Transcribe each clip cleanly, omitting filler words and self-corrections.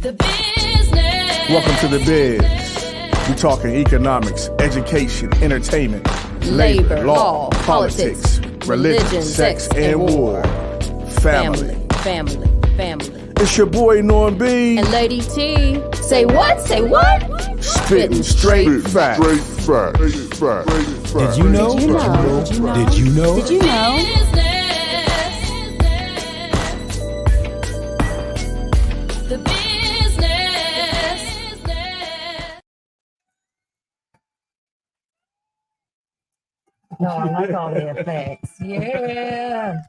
The business. Welcome to the biz. We're talking economics, education, entertainment, labor, law, politics, religion, sex, and war. Family. It's your boy NormBeezy and Lady T. Say what? Spitting straight facts. Did you know? The business. No, I like all the effects. Yeah.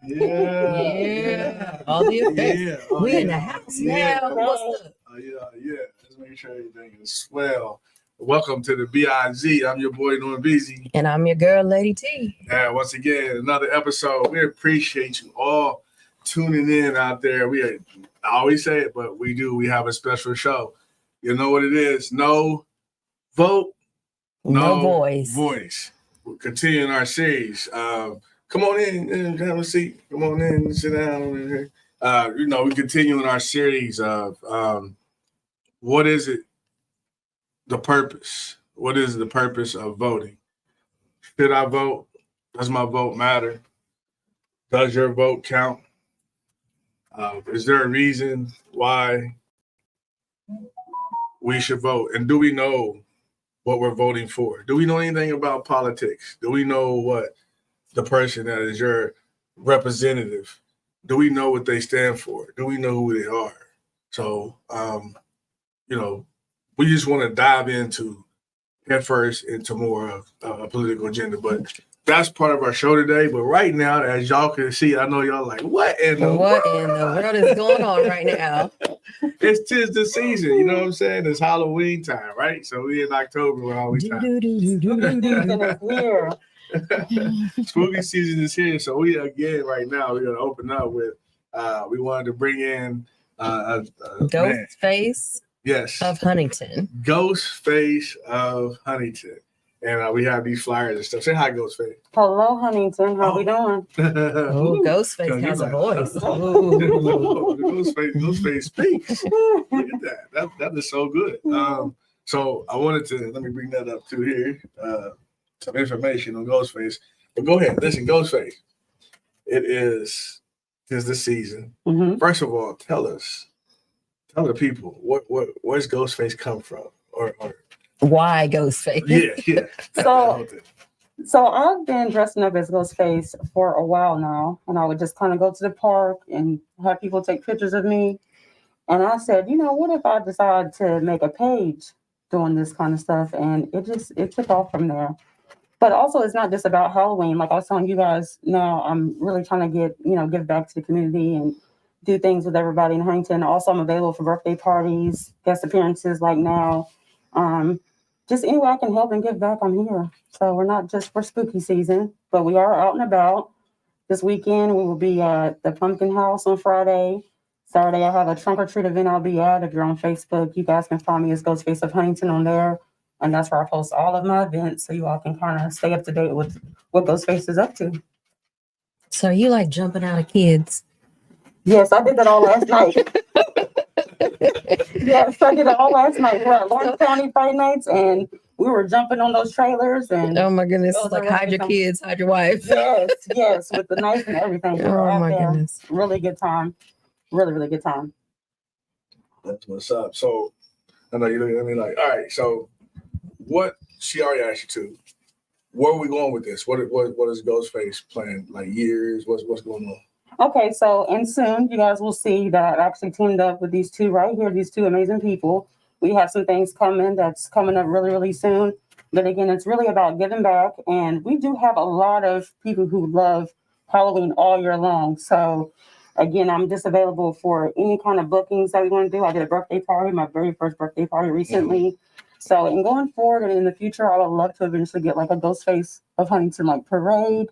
All the effects. Yeah. We in the house now. What's up? Yeah. Let's make sure everything is swell. Welcome to the BIZ. I'm your boy NormBeezy. And I'm your girl, Lady T. And once again, another episode. We appreciate you all tuning in out there. I always say it, but we do. We have a special show. You know what it is? No vote, No voice. We're continuing our series. Come on in and have a seat. Come on in and sit down over here. We're continuing our series of what is it? The purpose. What is the purpose of voting? Should I vote? Does my vote matter? Does your vote count? Is there a reason why we should vote? And do we know what we're voting for? Do we know anything about politics? Do we know what the person that is your representative, do we know what they stand for? Do we know who they are? So, we just want to dive into headfirst into more of a political agenda, but that's part of our show today. But right now, as y'all can see, I know y'all like, what in the world is going on right now? It's 'tis the season, you know what I'm saying? It's Halloween time, right? So we in October when all we time. Spooky season is here. So we again right now we're gonna open up with we wanted to bring in Ghostface of Huntington. Ghostface of Huntington. And we have these flyers and stuff. Say hi, Ghostface. Hello, Huntington. How we doing? Oh, Ghostface has a voice. Ghostface speaks. Look at that. That is so good. So I wanted to let me bring that up too here. Some information on Ghostface. But go ahead, listen, Ghostface. Tis the season. Mm-hmm. First of all, tell the people where's Ghostface come from, or why Ghostface? Yeah. So I've been dressing up as Ghostface for a while now, and I would just kind of go to the park and have people take pictures of me. And I said, what if I decide to make a page doing this kind of stuff? And it took off from there. But also, it's not just about Halloween. Like I was telling you guys, now I'm really trying to give back to the community and do things with everybody in Huntington. Also, I'm available for birthday parties, guest appearances like now. Just any way I can help and give back, I'm here. So we're not just for spooky season, but we are out and about. This weekend, we will be at the Pumpkin House on Friday. Saturday, I have a trunk or treat event I'll be at. If you're on Facebook, you guys can find me as Ghostface of Huntington on there. And that's where I post all of my events, so you all can kind of stay up to date with what Ghostface is up to. So you like jumping out of kids? Yes, I did that all last night. Yes, I did it all last night. We were at Lawrence County Friday nights, and we were jumping on those trailers. And oh my goodness, like hide your kids, hide your wife. Yes, with the knife and everything. Oh my goodness, really good time. Really good time. That's what's up. So I know you're looking at me like, all right. So what she already asked you to. Where are we going with this? What is Ghostface plan? Like years? What's going on? Okay, so and soon you guys will see that I've actually teamed up with these two right here, these two amazing people. We have some things that's coming up really, really soon. But again, it's really about giving back. And we do have a lot of people who love Halloween all year long. So again, I'm just available for any kind of bookings that we want to do. I did a birthday party, my very first birthday party recently. Mm-hmm. So in going forward and in the future, I would love to eventually get like a Ghostface of Huntington like parade.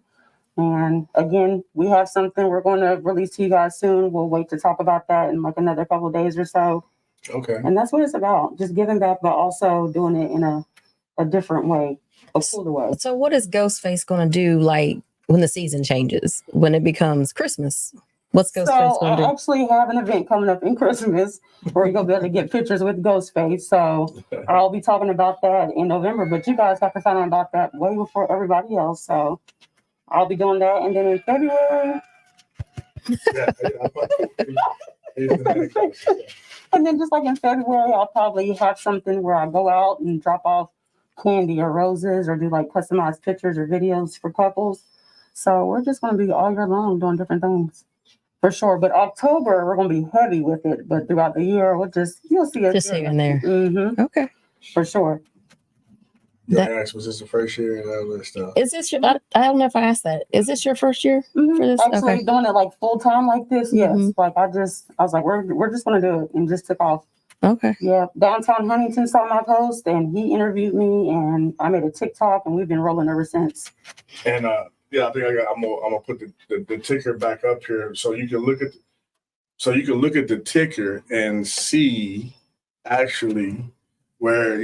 And again, we have something we're going to release to you guys soon. We'll wait to talk about that in like another couple of days or so. Okay. And that's what it's about. Just giving back, but also doing it in a different way, a cooler way. So what is Ghostface going to do like when the season changes, when it becomes Christmas? What's Ghostface So gonna do? I actually have an event coming up in Christmas where you're gonna be able to get pictures with Ghostface. So I'll be talking about that in November, but you guys have to find out about that way before everybody else. So I'll be doing that, and then in February, and then just like in February, I'll probably have something where I go out and drop off candy or roses or do like customized pictures or videos for couples. So we're just gonna be all year long doing different things. For sure, but October we're gonna be heavy with it. But throughout the year, you'll see it. Just here and there. Mm-hmm, Okay. for sure. Was this the first year and all that stuff? Is this your? I don't know if I asked that. Is this your first year Mhm. for this? Actually, Okay. doing it like full time like this, yes. Mhm. Like I was like, we're just gonna do it, and just took off. Okay. Yeah, downtown Huntington saw my post, and he interviewed me, and I made a TikTok, and we've been rolling ever since. And yeah, I think I'm gonna put the ticker back up here so you can look at the ticker and see actually where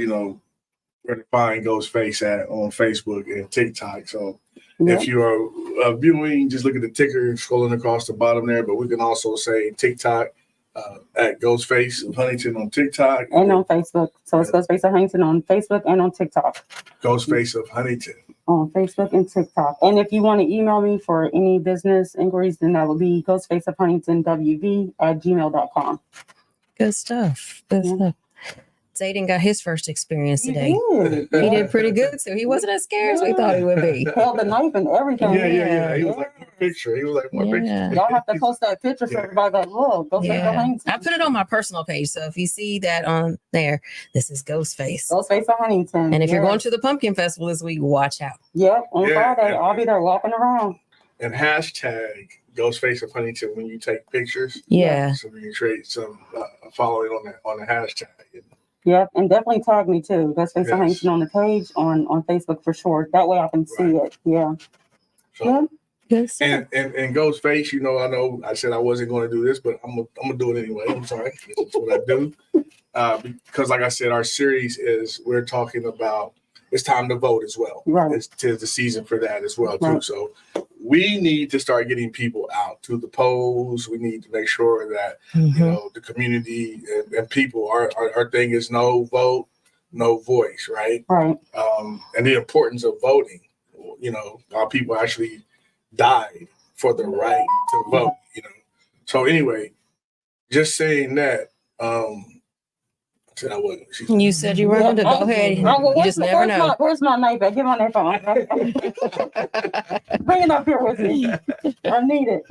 where to find Ghostface at on Facebook and TikTok. So Yep. if you are viewing, just look at the ticker scrolling across the bottom there. But we can also say TikTok at Ghostface of Huntington on TikTok And on Facebook. So it's Ghostface of Huntington on Facebook and on TikTok. Ghostface of Huntington. On Facebook and TikTok. And if you want to email me for any business inquiries, then that would be ghostfaceofhuntingtonwv@gmail.com. Good stuff. Good Yeah. stuff. Zayden got his first experience He today. did. He did pretty good, so he wasn't as scared as we thought he would be. Held the knife and everything. Yeah. He was like more picture. He was like more Yeah. picture. Y'all have to post that picture for Yeah. everybody. Like, look, Ghostface of Yeah. Huntington. I put it on my personal page, so if you see that on there, this is Ghostface. Ghostface of Huntington. And if you're Yes. going to the pumpkin festival this week, watch out. Yep, on Yeah, Friday, yeah. I'll be there walking around. And hashtag Ghostface of Huntington when you take pictures. Yeah. So we can create some following on the hashtag. Yep, and definitely tag me too. Ghostface Yes. of Huntington on the page on Facebook for sure. That way I can see it. Yeah. So, Yeah. Good stuff. and Ghostface, I know I said I wasn't going to do this, but I'm gonna do it anyway. I'm sorry. That's what I do. Because like I said, our series we're talking about it's time to vote as well. Right. It's 'tis the season for that as well too. Right. So we need to start getting people out to the polls. We need to make sure that Mhm. the community and people, our thing is no vote, no voice, right? Right. And the importance of voting. Our people actually died for the right to vote. So anyway, just saying that. I said I wasn't. You said you were going to go ahead. Well, You just never know. Where's my knife at? Give me that phone. Bring it up here with me. I need it.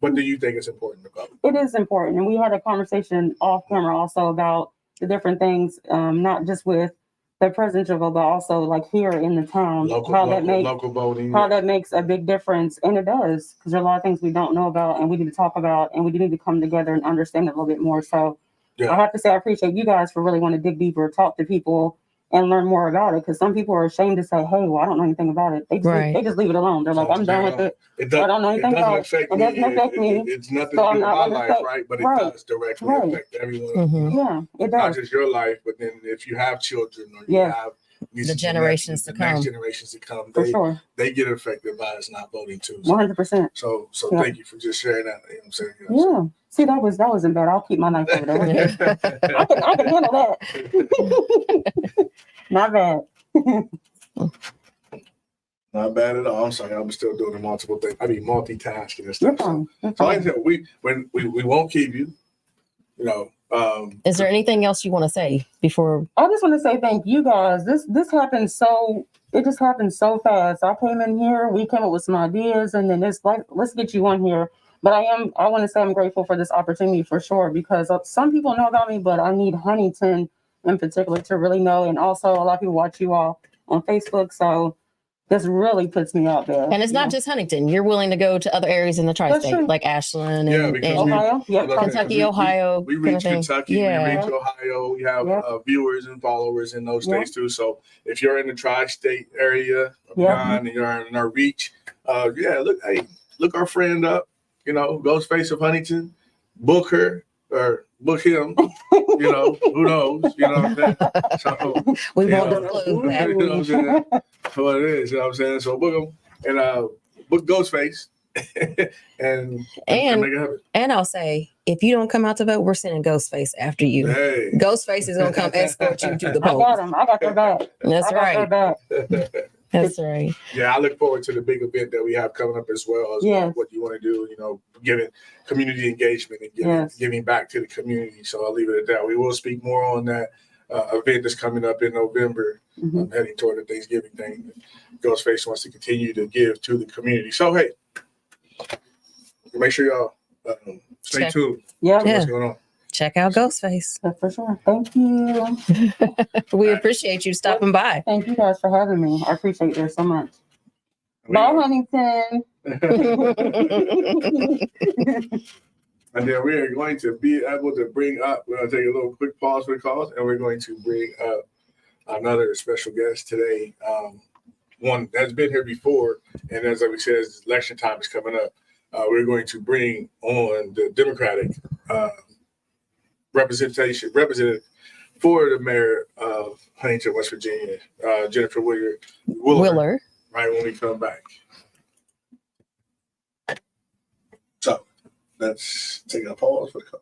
But do you think it's important to vote? It is important. And we had a conversation off camera also about the different things, not just with the presidential vote, but also like here in the town, how Local voting. that makes a big difference. And it does, because there are a lot of things we don't know about and we need to talk about, and we need to come together and understand it a little bit more. So Yeah. I have to say, I appreciate you guys for really want to dig deeper, talk to people and learn more about it. Because some people are ashamed to say, hey, well, I don't know anything about it. They just leave it alone. They're like, I'm done with it. I don't know anything about it. affect It me. doesn't affect me. It's nothing So to I'm do with not my gonna life, affect- right? But it right. does directly Right. affect everyone. Mhm. Yeah, it Not does. just your life, but then if you have children or you Yeah. have The generations to the next come. generations to come, For sure. they get affected by us not voting too. 100%. So Yeah. thank you for just sharing that. You know what I'm saying? Yeah. See, that wasn't bad. I'll keep my knife over there. I can handle that. Not bad. Not bad at all. I'm sorry, I'm still doing the multiple things. I mean multitasking and You're stuff. fine. You're So like I fine. said, we won't keep you. Is there anything else you want to say before? I just want to say thank you guys. This happened it just happened so fast. I came in here, we came up with some ideas, and then it's like, let's get you on here. But I want to say I'm grateful for this opportunity for sure, because some people know about me, but I need Huntington in particular to really know. And also a lot of people watch you all on Facebook. So this really puts me out there. And it's not just Huntington. You're willing to go to other areas in the That's tri-state, true. like Ashland Yeah, and, because and Ohio. Yep. Like I said, Kentucky, Ohio. We kind reach of thing. Kentucky, Yeah. we reach Ohio. We have Yep. viewers and followers in those Yep. states too. So if you're in the tri-state area of Yep. Ghana and you're in our reach, look our friend up. Ghostface of Huntington, book her or book him. Who knows? You know what I'm saying? So We you won't know, disclose that. you know what I'm saying? That's what it is. You know what I'm saying? So book them and book Ghostface. and And- make it happen. And I'll say, if you don't come out to vote, we're sending Ghostface after you. Hey. Ghostface is gonna come escort you to the I got polls. him. I got their back. That's I got their right. back. That's right. Yeah, I look forward to the big event that we have coming up as well as Yes. what you want to do, giving community engagement and giving back to the community. So I'll leave it at that. We will speak more on that event that's coming up in November, heading toward the Thanksgiving thing. Ghostface wants to continue to give to the community. So, hey, make sure y'all stay tuned. Yeah, Yeah. What's going on? Check out Ghostface. for sure. Thank you. We appreciate you stopping by. Thank you guys for having me. I appreciate this so much. Bye, Huntington. And then we are going to be able to bring up, we're going to take a little quick pause for the calls, and we're going to bring up another special guest today. One that's been here before, and as we said, as election time is coming up, we're going to bring on the Democratic representative for the mayor of Huntington, West Virginia, Jennifer Willer, right when we come back. So let's take a pause for the call.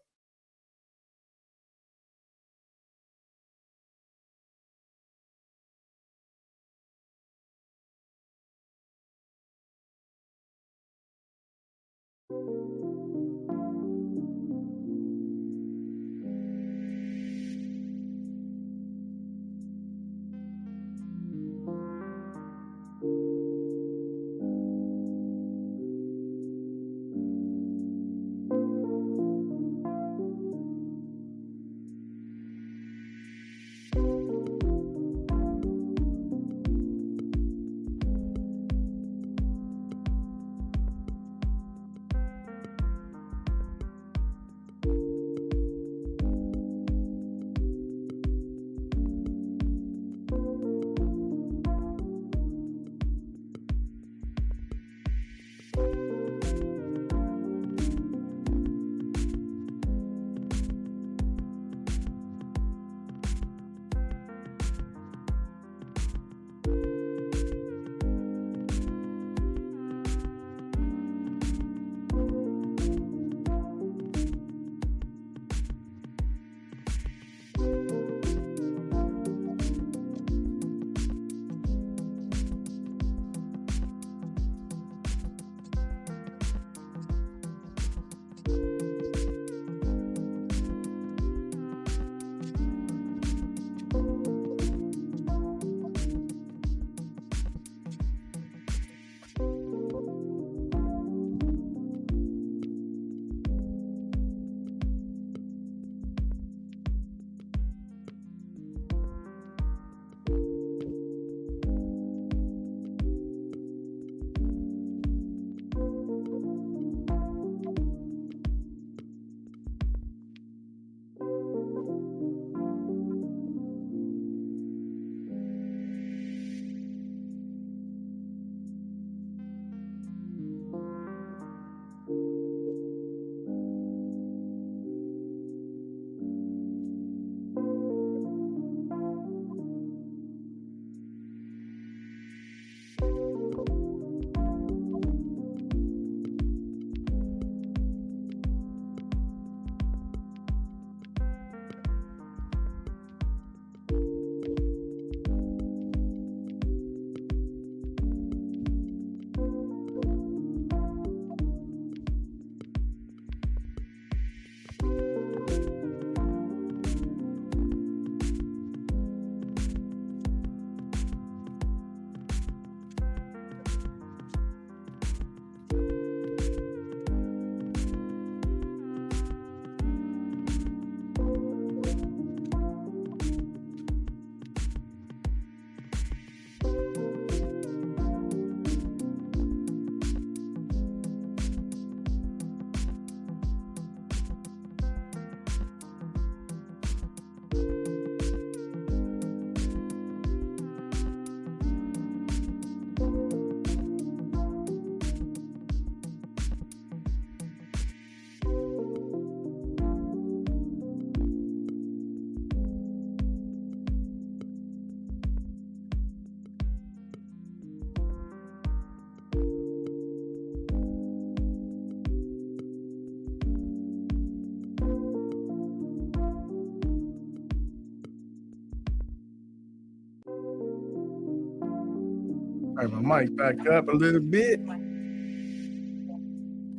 All right, my mic back up a little bit.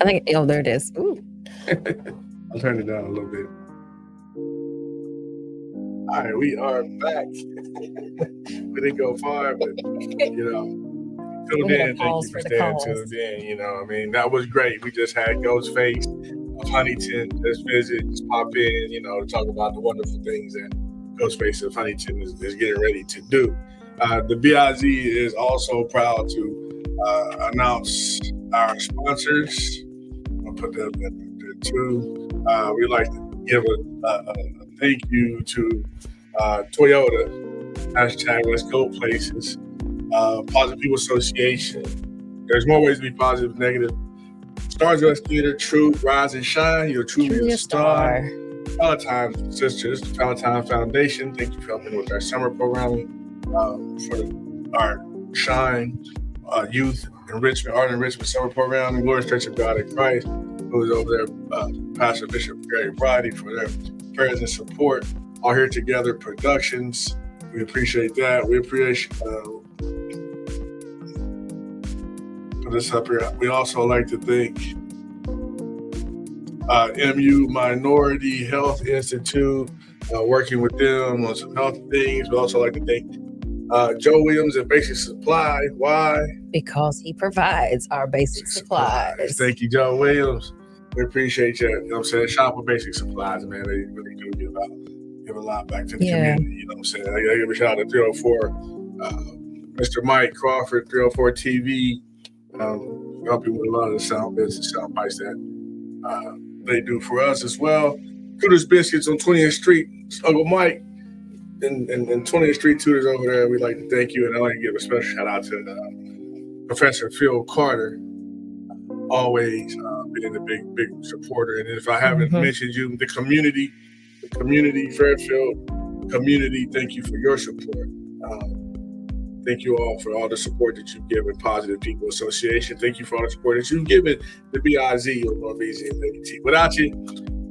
I think, oh, there it is. Ooh. I'll turn it down a little bit. All right, we are back. We didn't go far, but you know, tuned We had a in. Thank pause you for for the staying calls. tuned in. You know, I mean, that was great. We just had Ghostface of Huntington just visit, just pop in, you know, to talk about the wonderful things that Ghostface of Huntington is getting ready to do. The BIZ is also proud to announce our sponsors. I'll put that there too. We'd like to give a thank you to Toyota, hashtag Let's Go Places, Positive People Association. There's more ways to be positive, negative. Stars West Theater, True, Rise and Shine, you're truly a star. Palatine Sisters, the Palatine Foundation, thank you for helping with our summer programming. For our Shine Youth Enrichment, Art Enrichment Summer Program, and Glorious Church of God in Christ, who is over there, Pastor Bishop Gary Brady, for their prayers and support. All Here Together Productions, we appreciate that. We appreciate put this up here. We also like to thank MU Minority Health Institute, working with them on some health things. We also like to thank Joe Williams at Basic Supply. Why? Because he provides our basic supplies. Thank you, Joe Williams. We appreciate you. You know what I'm saying? Shop with Basic Supplies, man. They really do give a lot back to the community. You know what I'm saying? I gotta give a shout out to 304, Mr. Mike Crawford, 304 TV. Helping with a lot of the sound bits and sound bites that they do for us as well. Cooters Biscuits on 20th Street. Uncle Mike and 20th Street Tutors over there, we'd like to thank you. And I'd like to give a special shout out to Professor Phil Carter, always being a big supporter. And if I haven't mentioned you, the community, Fairfield community, thank you for your support. Thank you all for all the support that you've given Positive People Association. Thank you for all the support that you've given the BIZ of NormBeezy and Lady T. Without you,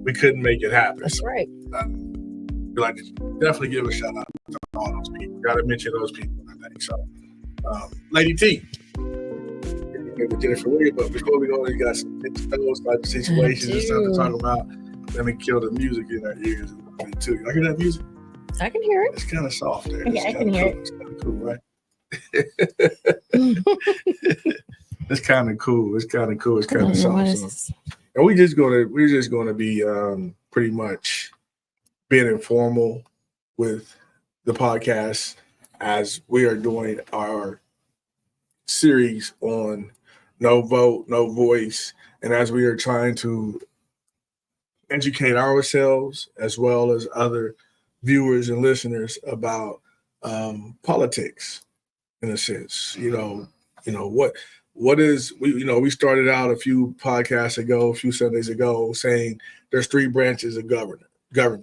we couldn't make it happen. That's right. We'd like to definitely give a shout out to all those people. Got to mention those people, I think. So, Lady T, with Jennifer Williams, but before we go, we got some those type of situations and stuff to talk about. Let me kill the music in our ears a little bit too. You hear that music? I can hear it. It's kind of soft there. Yeah, I can hear it. It's kind of cool, right? It's kind of cool. It's kind of cool. It's kind of soft. And we're just gonna be pretty much being informal with the podcast as we are doing our series on no vote, no voice, and as we are trying to educate ourselves as well as other viewers and listeners about politics. In a sense, you know what is we started out a few podcasts ago, a few Sundays ago, saying there's three branches of government,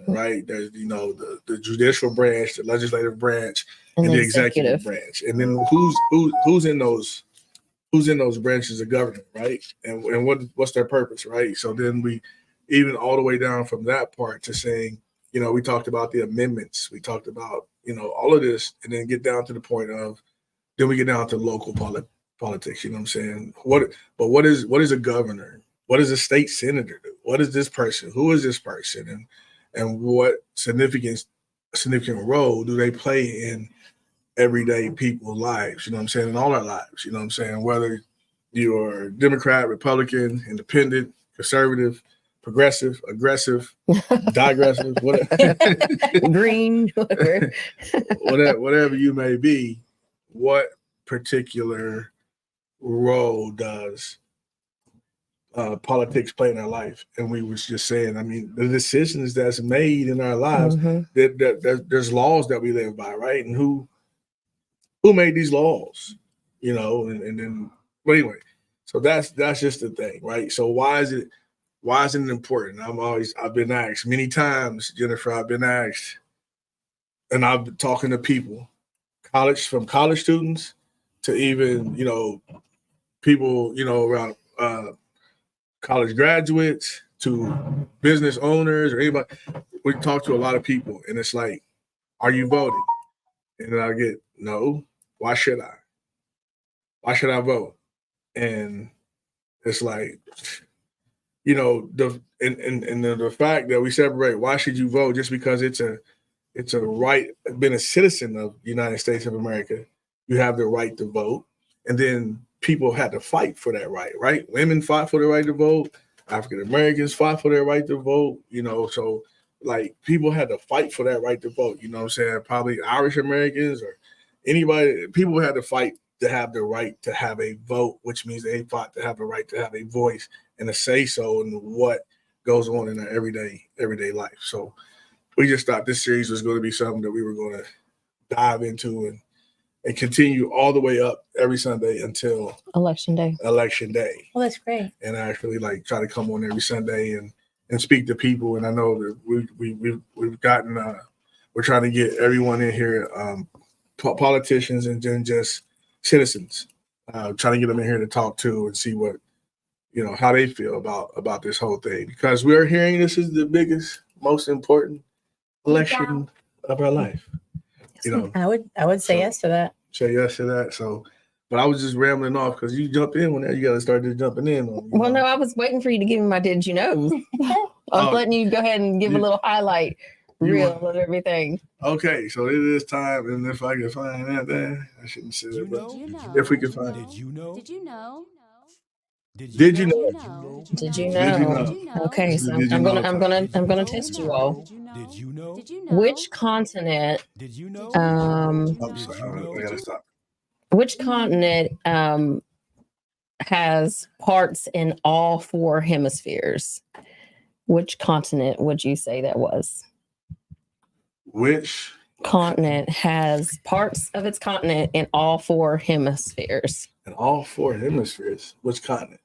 right? There's the judicial branch, the legislative branch, and the executive branch. And then who's in those branches of government, right? And what's their purpose, right? So then we even all the way down from that part to saying, we talked about the amendments, we talked about all of this, and then get down to the point of. Then we get down to local politics. You know what I'm saying? What is a governor? What does a state senator do? What is this person? Who is this person? And what significant role do they play in everyday people's lives? You know what I'm saying? In all our lives. You know what I'm saying? Whether you're Democrat, Republican, Independent, conservative, progressive, aggressive, digressive, whatever. Green, whatever you may be. What particular role does politics play in our life? And we was just saying, I mean, the decisions that's made in our lives, there's laws that we live by, right? And who made these laws, and then, but anyway, so that's just the thing, right? So why is it important? I've been asked many times, Jennifer, and I've been talking to people, from college students to even, people, around college graduates to business owners or anybody. We talk to a lot of people and it's like, are you voting? And then I get, no, why should I? why should I vote? And it's like, you know, the fact that we separate, why should you vote? Just because it's a right, being a citizen of the United States of America, you have the right to vote. And then people had to fight for that right? Women fought for the right to vote. African Americans fought for their right to vote, you know, so like people had to fight for that right to vote, you know what I'm saying? Probably Irish Americans or anybody, people had to fight to have the right to have a vote, which means they fought to have the right to have a voice and a say so in what goes on in their everyday life. So we just thought this series was going to be something that we were going to dive into and continue all the way up every Sunday until Election day. Well, that's great. And actually like try to come on every Sunday and speak to people. And I know that we've gotten we're trying to get everyone in here, politicians and then just citizens, trying to get them in here to talk to and see what, you know, how they feel about this whole thing, because we're hearing this is the biggest, most important election of our life. You know, I would say yes to that. Say yes to that. So, but I was just rambling off because you jump in whenever you got to start just jumping in. Well, no, I was waiting for you to give me my did you know. I was letting you go ahead and give a little highlight reel of everything. Okay, so it is time, and if I can find that, there, I shouldn't say it, but if we can find it. Did you know? Did you know? Did you know? Okay, so I'm gonna test you all. Did you know? Which continent? I'm sorry, I gotta stop. Which continent has parts in all four hemispheres? Which continent would you say that was? Which continent has parts of its continent in all four hemispheres? In all four hemispheres? Which continent?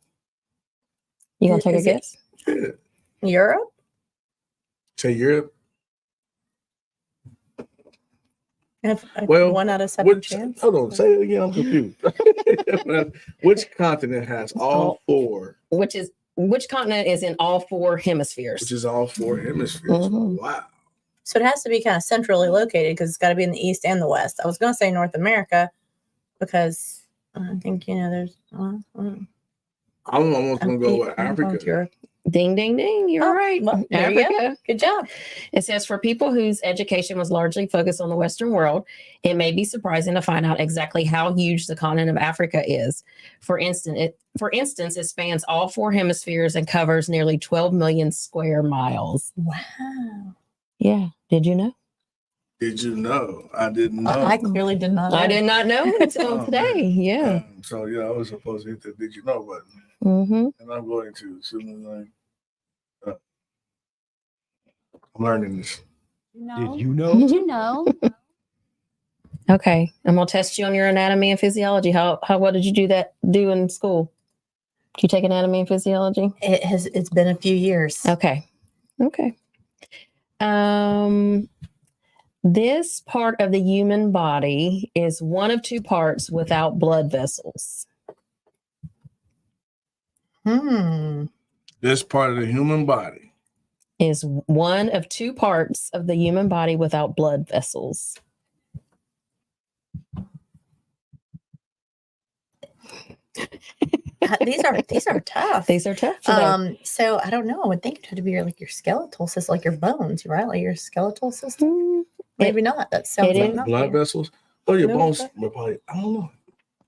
You gonna take a guess? Yeah. Europe? Say Europe. Well, 1 out of 7 chance. Hold on, say it again. I'm confused. Which continent has all four? Which continent is in all four hemispheres? Which is all four hemispheres. Mm-hmm. Wow. So it has to be kind of centrally located because it's got to be in the east and the west. I was going to say North America because I think, you know, there's. I'm almost going to go with Africa. Ding, ding, ding. You're right. Well, Africa. Good job. It says, for people whose education was largely focused on the Western world, it may be surprising to find out exactly how huge the continent of Africa is. For instance, it spans all four hemispheres and covers nearly 12 million square miles. Wow. Yeah. Did you know? Did you know? I didn't know. I clearly did not know. I did not know until today. Man. Yeah. So, yeah, I was supposed to hit the did you know button. Mm-hmm. And I'm going to. As soon as I'm learning this. Did you know? Did you know? Okay. I'm going to test you on your anatomy and physiology. What did you do in school? Did you take anatomy and physiology? It's been a few years. Okay. This part of the human body is one of two parts without blood vessels. This part of the human body is one of two parts of the human body without blood vessels. These are tough. These are tough. So I don't know. I would think it had to be like your skeletal system, like your bones, right? Like your skeletal system. Maybe not. That sounds like not blood vessels. Oh, your bones probably. I don't know.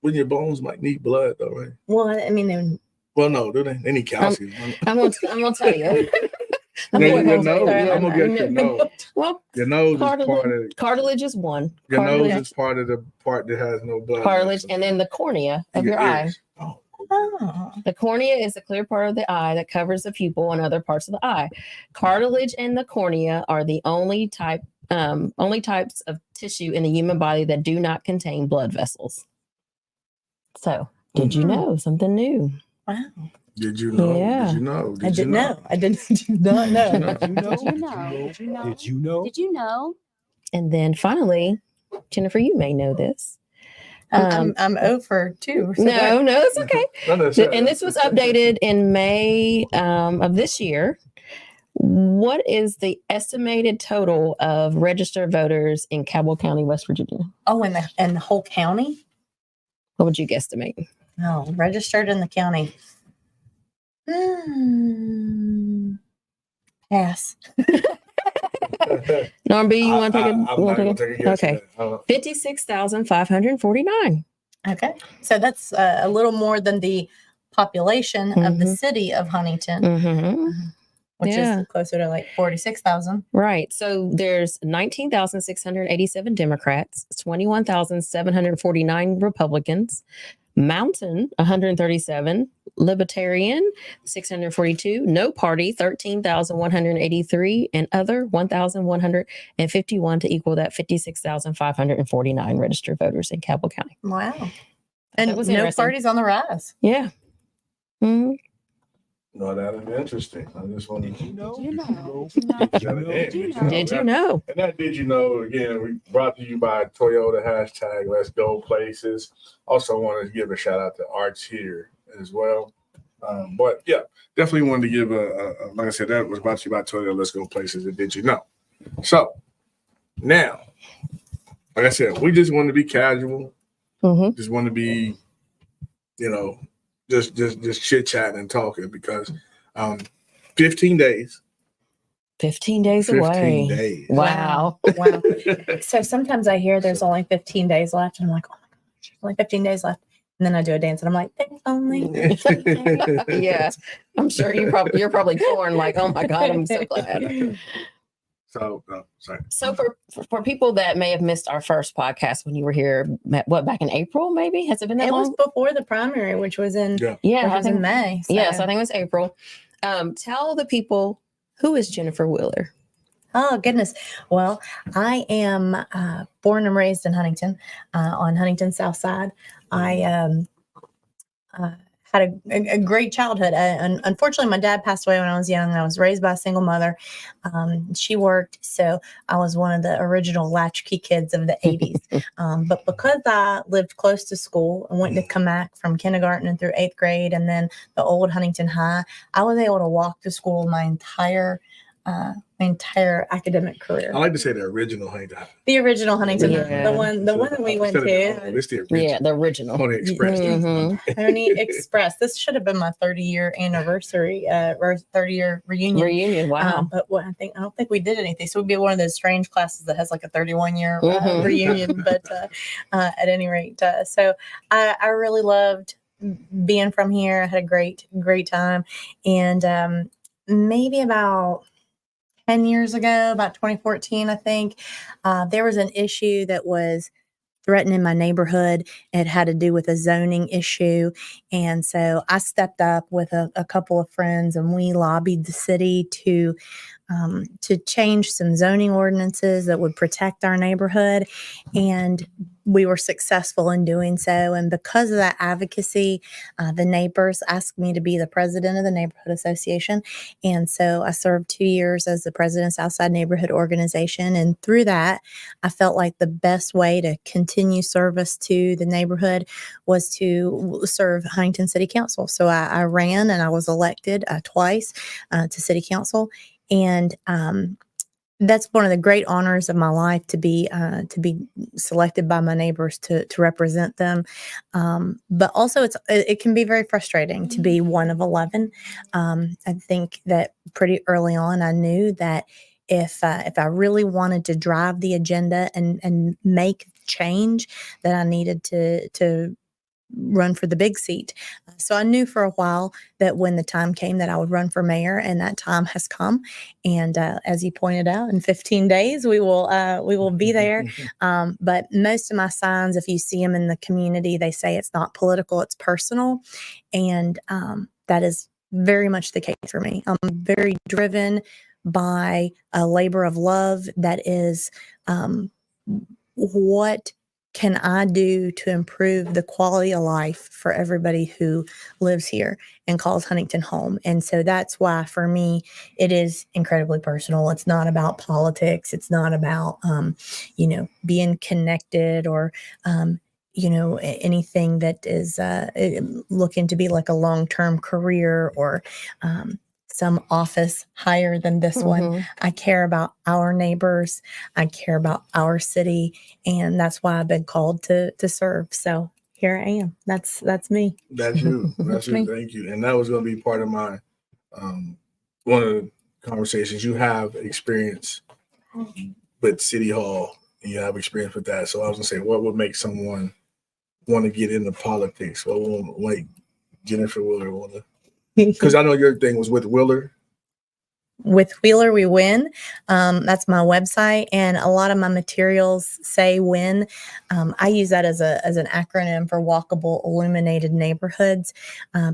When your bones might need blood, though, right? Well, I mean, well, no, do they? They need calcium. I'm gonna tell you. I'm gonna get your nose. Well, your nose is part of cartilage is one. Your nose is part of the part that has no blood. Cartilage, and then the cornea of your eye. Oh. The cornea is a clear part of the eye that covers the pupil and other parts of the eye. Cartilage and the cornea are the only types of tissue in the human body that do not contain blood vessels. So, did you know something new? Wow. Did you know? Yeah. Did you know? I didn't know. I did not know. Did you know? And then finally, Jennifer, you may know this. I'm 0 for 2. So no, it's okay. And this was updated in May of this year. What is the estimated total of registered voters in Cabell County, West Virginia? Oh, and the whole county? What would you guesstimate? Oh, registered in the county. Pass. NormB, you want to take a? I'm you not wanna gonna take take a guess. Okay. At that. 56,549. Okay. So that's a little more than the population of the Mhm. city of Huntington, Mm-hmm. which Yeah. is closer to like 46,000. Right. So there's 19,687 Democrats, 21,749 Republicans, Mountain 137, Libertarian 642, No Party 13,183, and other 1,151 to equal that 56,549 registered voters in Cabell County. Wow. That And was no interesting. parties on the rise. Yeah. Mhm. No, that is interesting. I just wanted to Did you know? Did you know? Did you know? Did you know? And that did you know, again, we brought to you by Toyota hashtag Let's Go Places. Also wanted to give a shout out to Arts here as well. But yeah, definitely wanted to give like I said, that was brought to you by Toyota Let's Go Places. And did you know? So now, like I said, we just want to be casual. Mm-hmm. Just want to be, just chit chatting and talking because 15 days. 15 days 15 away. days. Wow. Wow. So sometimes I hear there's only 15 days left, and I'm like, oh my gosh, there's only 15 days left. And then I do a dance, and I'm like, there's only 15 days. Yeah. I'm sure you're probably torn like, oh my God, I'm so glad. So, sorry. So for people that may have missed our first podcast when you were here, back in April, maybe? Has it been that It long? was before the primary, which was in in May. So. Yes, I think it was April. Tell the people, who is Jennifer Wheeler? Oh, goodness. Well, I am born and raised in Huntington, on Huntington's South Side. I had a great childhood. And unfortunately, my dad passed away when I was young. I was raised by a single mother. She worked, so I was one of the original latchkey kids of the 80s. But because I lived close to school and went to Camac from kindergarten and through 8th grade, and then the old Huntington High, I was able to walk to school my entire academic career. I like to say the original Huntington. The original Huntington, Yeah. the one that we went to. It's the original. Yeah, the original. Pony Express. Mhm. Pony Express. This should have been my 30-year anniversary, or 30-year reunion. Reunion. Wow. But I don't think we did anything. So we'd be one of those strange classes that has like a 31-year Mhm. reunion. But at any rate, so I really loved being from here. I had a great time, and maybe about 10 years ago, about 2014, I think, there was an issue that was threatening my neighborhood. It had to do with a zoning issue. And so I stepped up with a couple of friends, and we lobbied the city to change some zoning ordinances that would protect our neighborhood. And we were successful in doing so. And because of that advocacy, the neighbors asked me to be the president of the neighborhood association. And so I served 2 years as the president of Southside Neighborhood Organization. And through that, I felt like the best way to continue service to the neighborhood was to serve Huntington City Council. So I ran, and I was elected twice to City Council. And that's one of the great honors of my life, to be selected by my neighbors to represent them. But also, it can be very frustrating to be one of 11. I think that pretty early on, I knew that if I really wanted to drive the agenda and make change, that I needed to run for the big seat. So I knew for a while that when the time came that I would run for mayor, and that time has come. And as you pointed out, in 15 days we will be there. But most of my signs, if you see them in the community, they say it's not political, it's personal, and that is very much the case for me. I'm very driven by a labor of love that is what can I do to improve the quality of life for everybody who lives here and calls Huntington home? And so that's why, for me, it is incredibly personal. It's not about politics. It's not about, being connected or, anything that is looking to be like a long-term career or some office higher than this one. I care about our neighbors. I care about our city. And that's why I've been called to serve. So here I am. That's me. That's you. That's you. me. Thank you. And that was going to be part of my one of the conversations. You have experience with City Hall, and you have experience with that. So I was going to say, what would make someone want to get into politics? What would like Jennifer Wheeler want to? Because I know your thing was with Wheeler. With Wheeler We Win. That's my website, and a lot of my materials say win. I use that as an acronym for walkable illuminated neighborhoods,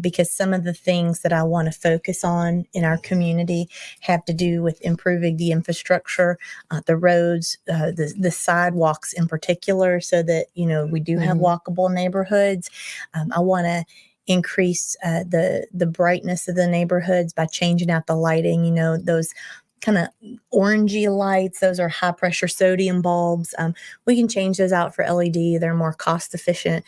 because some of the things that I want to focus on in our community have to do with improving the infrastructure, the roads, the sidewalks in particular, so that we do have walkable neighborhoods. I want to increase the brightness of the neighborhoods by changing out the lighting. Those kind of orangey lights, those are high pressure sodium bulbs. We can change those out for LED. They're more cost efficient.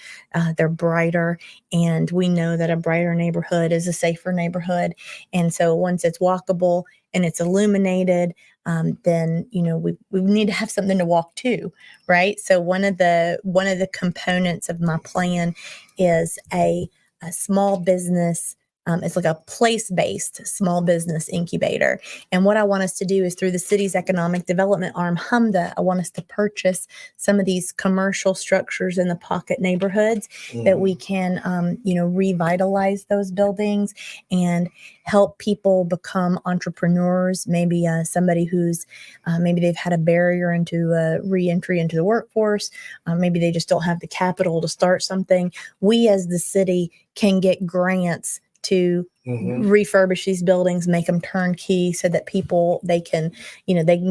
They're brighter, and we know that a brighter neighborhood is a safer neighborhood. And so once it's walkable and it's illuminated, then we need to have something to walk to, right? So one of the components of my plan is a small business. It's like a place-based small business incubator. And what I want us to do is, through the city's economic development arm, HMDA, I want us to purchase some of these commercial structures in the pocket neighborhoods that we can, revitalize those buildings and help people become entrepreneurs. Maybe somebody who's maybe they've had a barrier into re-entry into the workforce. Maybe they just don't have the capital to start something. We as the city can get grants to refurbish these buildings, make them turnkey, so that they can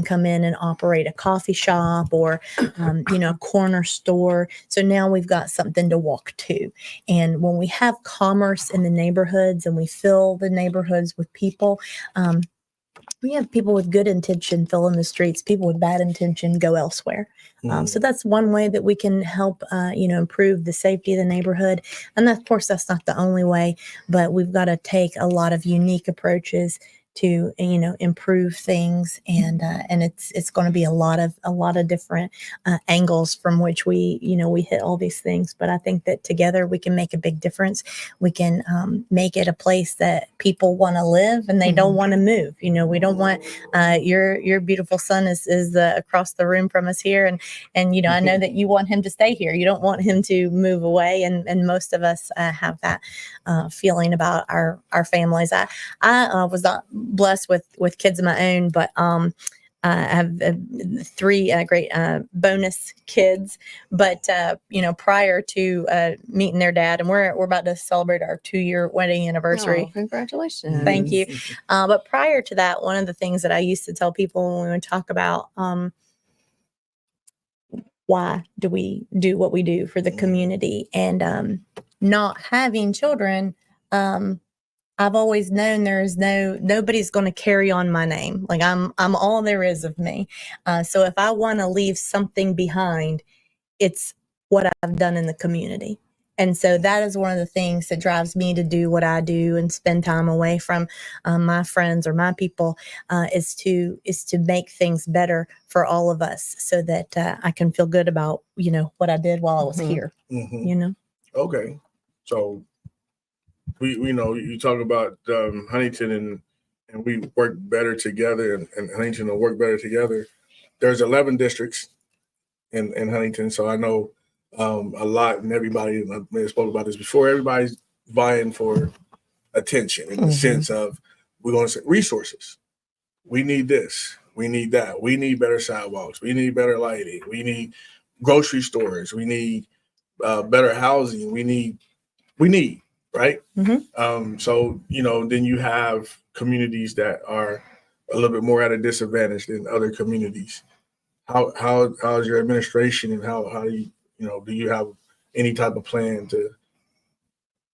come in and operate a coffee shop or a corner store. So now we've got something to walk to. And when we have commerce in the neighborhoods and we fill the neighborhoods with people, we have people with good intention fill in the streets, people with bad intention go elsewhere. So that's one way that we can help, improve the safety of the neighborhood. And of course, that's not the only way, but we've got to take a lot of unique approaches to improve things, and it's going to be a lot of different angles from which we hit all these things. But I think that together we can make a big difference. We can make it a place that people want to live and they don't want to move. We don't want your beautiful son is across the room from us here, and I know that you want him to stay here. You don't want him to move away, and most of us have that feeling about our families. I was not blessed with kids of my own, but I have 3 great bonus kids. But prior to meeting their dad, and we're about to celebrate our 2-year wedding anniversary. Oh, congratulations! Thank you. But prior to that, one of the things that I used to tell people when we would talk about why do we do what we do for the community, and not having children. I've always known nobody's going to carry on my name. Like I'm all there is of me. So if I want to leave something behind, it's what I've done in the community. And so that is one of the things that drives me to do what I do and spend time away from my friends or my people, is to make things better for all of us, so that I can feel good about, what I did while I was here, Okay. So we know you talk about Huntington and we work better together, and Huntington will work better together. There's 11 districts in Huntington, so I know a lot, and everybody, and I may have spoke about this before, everybody's vying for attention in the sense of, we're going to say resources. We need this. We need that. We need better sidewalks. We need better lighting. We need grocery stores. We need better housing. We need, right? So, then you have communities that are a little bit more at a disadvantage than other communities. How's your administration, and how do you, do you have any type of plan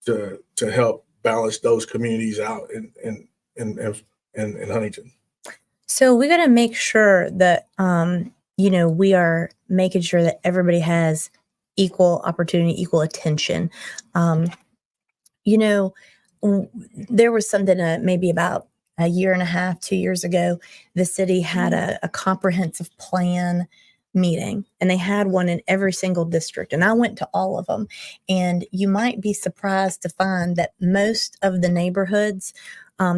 to help balance those communities out in Huntington? So we got to make sure that, we are making sure that everybody has equal opportunity, equal attention. There was something maybe about a year and a half, 2 years ago, the city had a comprehensive plan meeting, and they had one in every single district, and I went to all of them. And you might be surprised to find that most of the neighborhoods,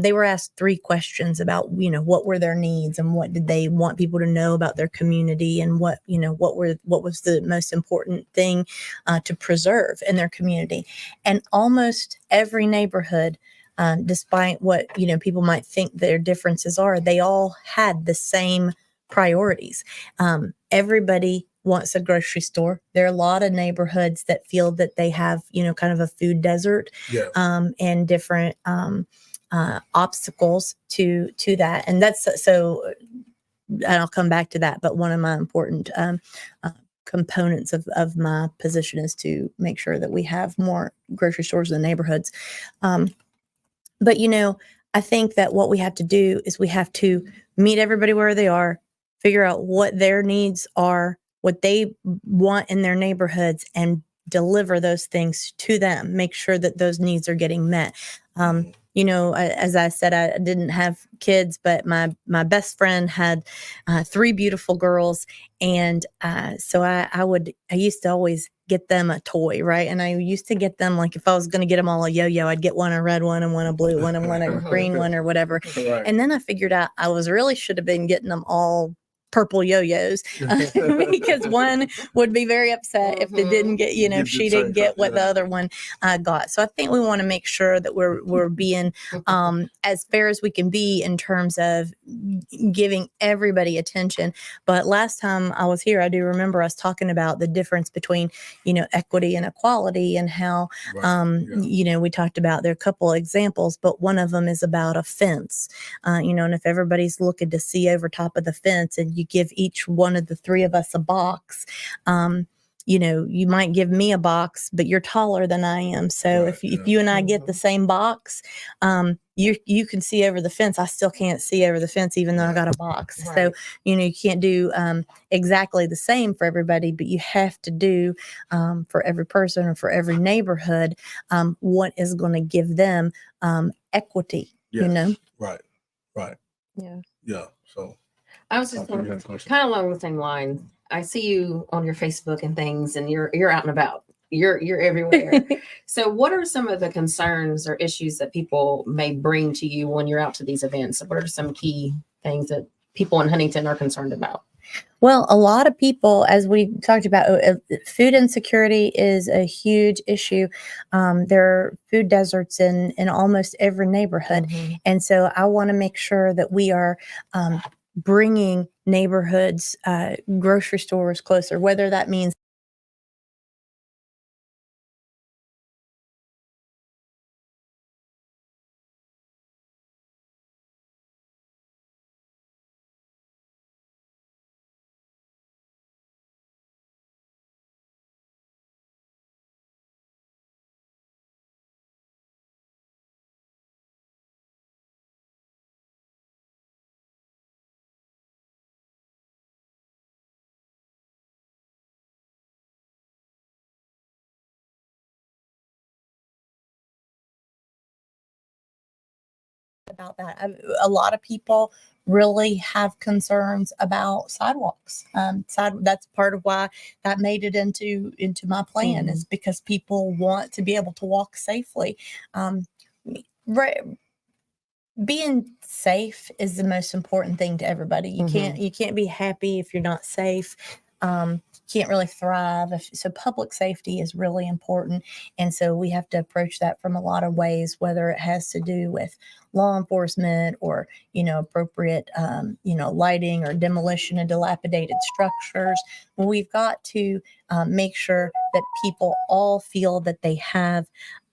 they were asked 3 questions about, what were their needs and what did they want people to know about their community, and what was the most important thing to preserve in their community. And almost every neighborhood, despite what people might think their differences are, they all had the same priorities. Everybody wants a grocery store. There are a lot of neighborhoods that feel that they have, kind of a food desert, and different obstacles to that. And that's so. And I'll come back to that. But one of my important components of my position is to make sure that we have more grocery stores in the neighborhoods. But I think that what we have to do is we have to meet everybody where they are, figure out what their needs are, what they want in their neighborhoods, and deliver those things to them. Make sure that those needs are getting met. As I said, I didn't have kids, but my best friend had 3 beautiful girls, and so I used to always get them a toy, right? And I used to get them, like, if I was going to get them all a yo-yo, I'd get one a red one and one a blue one and one a green one or whatever. Right. And then I figured out I really should have been getting them all purple yo-yos because one would be very upset if they didn't get, she didn't get what the other one got. So I think we want to make sure that we're being as fair as we can be in terms of giving everybody attention. But last time I was here, I do remember us talking about the difference between, equity and equality, and how, we talked about, there are a couple of examples, but one of them is about a fence, and if everybody's looking to see over top of the fence, and you give each one of the 3 of us a box, you might give me a box, but you're taller than I am. So if you and I get the same box, you can see over the fence. I still can't see over the fence, even though I got a box. Right. So, you can't do exactly the same for everybody, but you have to do for every person or for every neighborhood what is going to give them equity, Right. Yeah. So I was just kind of along the same line. I see you on your Facebook and things, and you're out and about. You're everywhere. So what are some of the concerns or issues that people may bring to you when you're out to these events? What are some key things that people in Huntington are concerned about? Well, a lot of people, as we talked about, food insecurity is a huge issue. There are food deserts in almost every neighborhood. Mm-hmm. And so I want to make sure that we are bringing neighborhoods, grocery stores closer, whether that means about that. A lot of people really have concerns about sidewalks. That's part of why that made it into my plan, is because people want to be able to walk safely. Right. Being safe is the most important thing to everybody. You can't be happy if you're not safe. Can't really thrive. So public safety is really important. And so we have to approach that from a lot of ways, whether it has to do with law enforcement or, appropriate, lighting or demolition of dilapidated structures. Well, we've got to make sure that people all feel that they have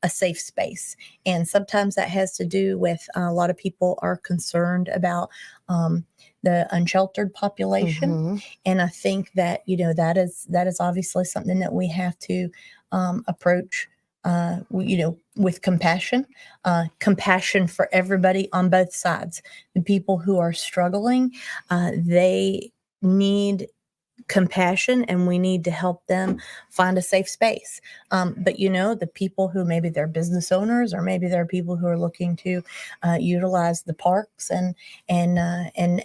a safe space. And sometimes that has to do with a lot of people are concerned about the unsheltered population. And I think that, that is obviously something that we have to approach, with compassion for everybody on both sides. The people who are struggling, they need compassion, and we need to help them find a safe space. But the people who maybe they're business owners, or maybe they're people who are looking to utilize the parks and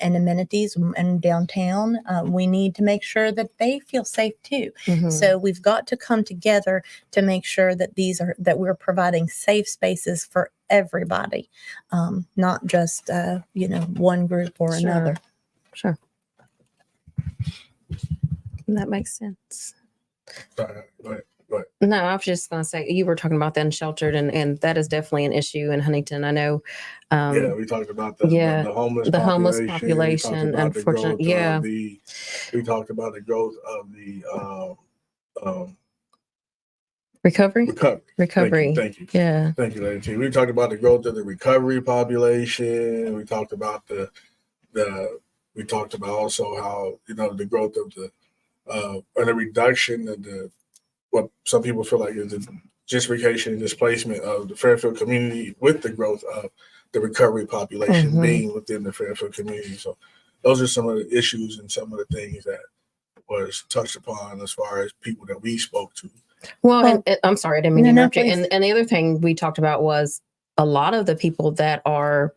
amenities and downtown, we need to make sure that they feel safe too. Mhm. So we've got to come together to make sure that that we're providing safe spaces for everybody, not just one group or Sure. another. Sure. That makes sense. Sorry, go ahead. No, I was just going to say, you were talking about the unsheltered, and that is definitely an issue in Huntington. I know. Yeah, we talked about the homeless the homeless We population, talked about the growth unfortunately, of we talked about the growth of the recovery. Thank you. Yeah. Thank you, Lady T. We talked about the growth of the recovery population. We talked about we talked about also how the growth of the and the reduction of what some people feel like is the gentrification and displacement of the Fairfield community with the growth of the recovery population Mhm. being within the Fairfield community. So those are some of the issues and some of the things that was touched upon as far as people that we spoke to. Well, and I'm sorry, I didn't mean to No, interrupt you. please. And the other thing we talked about was a lot of the people that are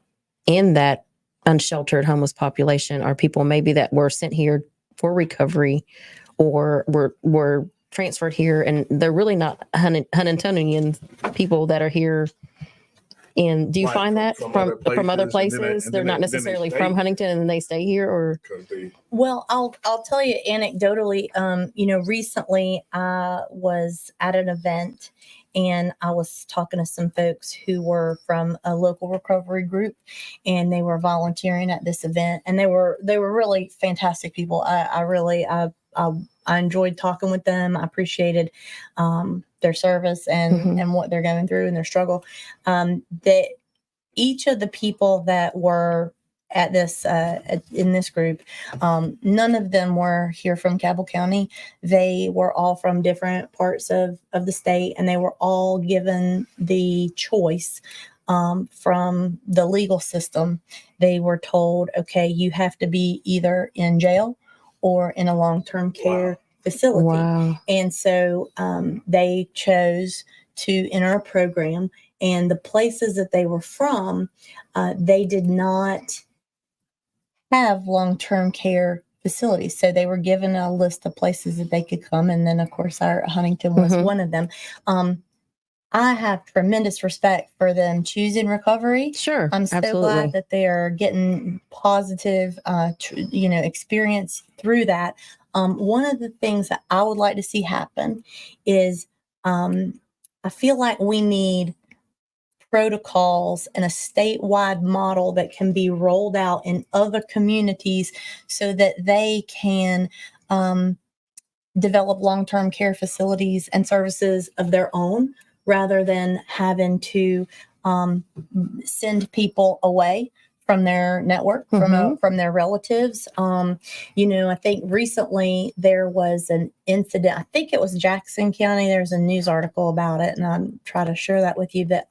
in that unsheltered homeless population are people maybe that were sent here for recovery, or were transferred here, and they're really not Huntingtonian people that are here. And do you Right, find that from other places, places? They're not then they necessarily stay from Huntington, and then they stay here, or Well, I'll tell you anecdotally. Recently I was at an event, and I was talking to some folks who were from a local recovery group, and they were volunteering at this event, and they were really fantastic people. I enjoyed talking with them. I appreciated their service and what they're going through and their struggle. That each of the people that were at this in this group, none of them were here from Cabell County. They were all from different parts of the state, and they were all given the choice from the legal system. They were told, okay, you have to be either in jail or in a long-term care facility. wow, And so they chose to enter a program, and the places that they were from, they did not have long-term care facilities. So they were given a list of places that they could come. And then, of course, our Huntington was one of them. I have tremendous respect for them choosing recovery. sure, I'm so absolutely. glad that they are getting positive, experience through that. One of the things that I would like to see happen is I feel like we need protocols and a statewide model that can be rolled out in other communities so that they can develop long-term care facilities and services of their own, rather than having to send people away from their network, from their relatives. I think recently there was an incident. I think it was Jackson County. There's a news article about it, and I'll try to share that with you. That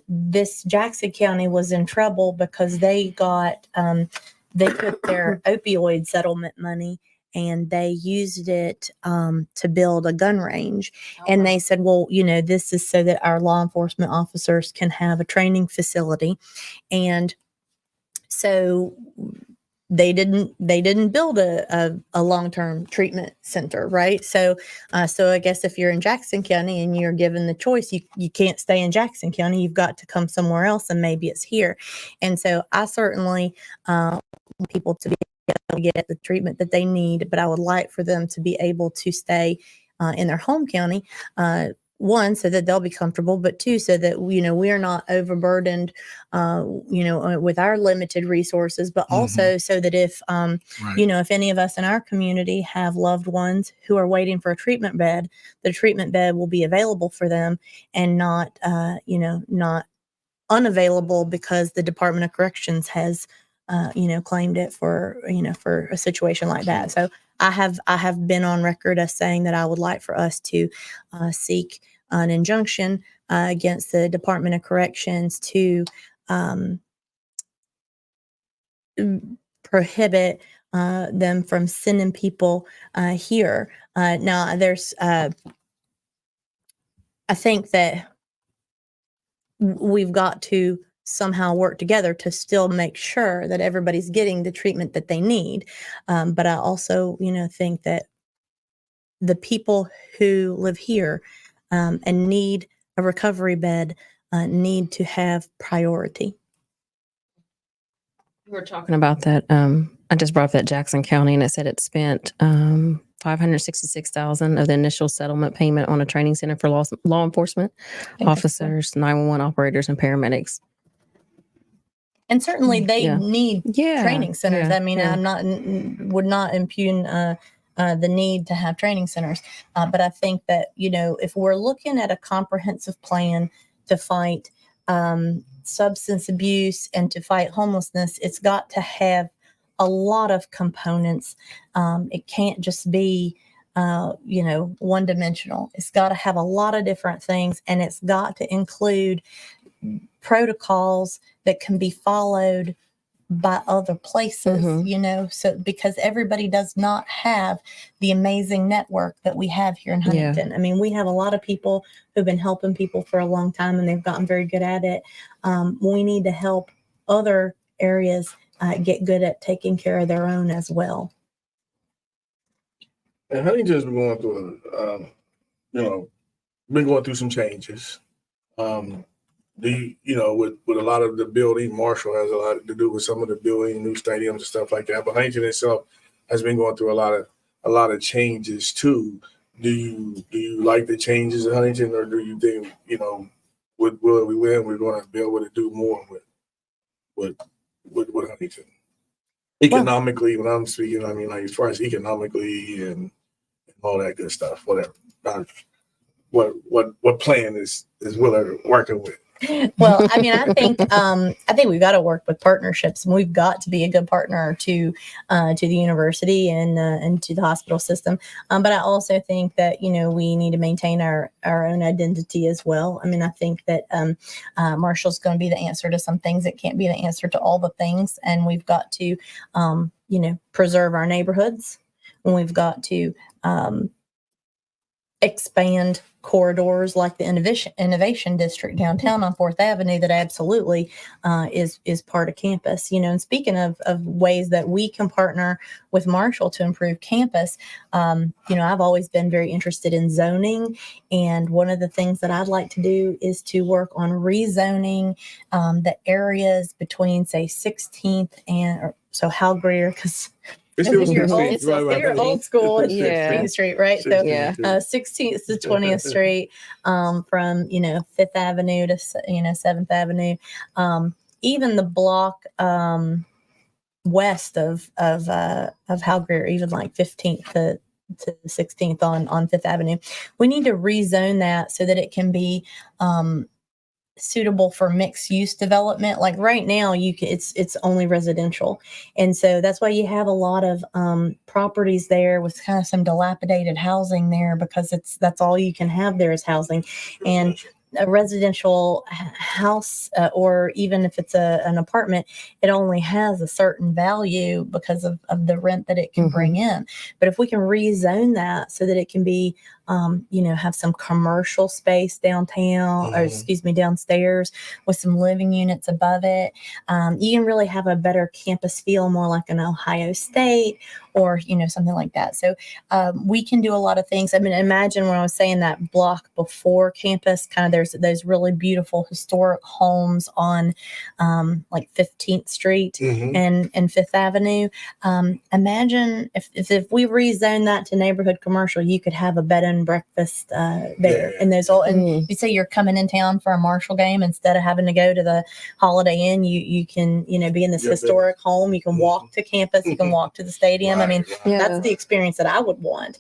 this Jackson County was in trouble because they took their opioid settlement money and they used it to build a gun range. And they said, well, this is so that our law enforcement officers can have a training facility. And so they didn't build a long-term treatment center, right? So I guess if you're in Jackson County and you're given the choice, you can't stay in Jackson County. You've got to come somewhere else, and maybe it's here. And so I certainly want people to be able to get the treatment that they need, but I would like for them to be able to stay in their home county. One, so that they'll be comfortable, but two, so that we're not overburdened, with our limited resources, but also so that if if any of us in our community have loved ones who are waiting for a treatment bed, the treatment bed will be available for them, and not not unavailable because the Department of Corrections has claimed it for a situation like that. So I have been on record as saying that I would like for us to seek an injunction against the Department of Corrections to prohibit them from sending people here. Now, there's, I think that we've got to somehow work together to still make sure that everybody's getting the treatment that they need. But I also, think that the people who live here and need a recovery bed need to have priority. We were talking about that. I just brought up that Jackson County, and it said it spent $566,000 of the initial settlement payment on a training center for law enforcement officers, 911 operators, and paramedics. And certainly they Yeah. need Yeah. training centers. Yeah. I mean, Yeah. would not impugn the need to have training centers. But I think that, if we're looking at a comprehensive plan to fight substance abuse and to fight homelessness, it's got to have a lot of components. It can't just be, one dimensional. It's got to have a lot of different things, and it's got to include protocols that can be followed by other places, so because everybody does not have the amazing network that we have here in Huntington. I mean, we have a lot of people who've been helping people for a long time, and they've gotten very good at it. We need to help other areas get good at taking care of their own as well. And Huntington's been going through, been going through some changes. With a lot of the building, Marshall has a lot to do with some of the building, new stadiums and stuff like that. But Huntington itself has been going through a lot of changes too. Do you like the changes in Huntington, or do you think with will we win, we're going to be able to do more with Huntington? Economically, when I'm speaking, I mean, like as far as economically and all that good stuff, whatever. What plan is Willard working with? Well, I mean, I think we've got to work with partnerships, and we've got to be a good partner to the university and to the hospital system. But I also think that we need to maintain our own identity as well. I mean, I think that Marshall's going to be the answer to some things. It can't be the answer to all the things, and we've got to preserve our neighborhoods, and we've got to expand corridors like the innovation district downtown on 4th Avenue that absolutely is part of campus. And speaking of ways that we can partner with Marshall to improve campus, I've always been very interested in zoning, and one of the things that I'd like to do is to work on rezoning the areas between, say, 16th and Hal Greer, because you're old school. It's 16th Street, right? So 16th to 20th Street, from 5th Avenue to 7th Avenue, even the block west of Hal Greer, even like 15th to 16th on 5th Avenue. We need to rezone that so that it can be suitable for mixed use development. Like right now, it's only residential, and so that's why you have a lot of properties there with kind of some dilapidated housing there, because that's all you can have there is housing. And a residential house, or even if it's an apartment, it only has a certain value because of the rent that it can bring in. But if we can rezone that so that it can be have some commercial space downtown, or downstairs, with some living units above it, you can really have a better campus feel, more like an Ohio State or something like that. So we can do a lot of things. I mean, imagine when I was saying that block before campus, kind of there's those really beautiful historic homes on like 15th Street and 5th Avenue. Imagine if we rezone that to neighborhood commercial, you could have a bed and breakfast there. And there's all, and you say you're coming in town for a Marshall game, instead of having to go to the Holiday Inn, you can be in this historic home. You can walk to campus, you can walk to the stadium. I mean, that's the experience that I would want.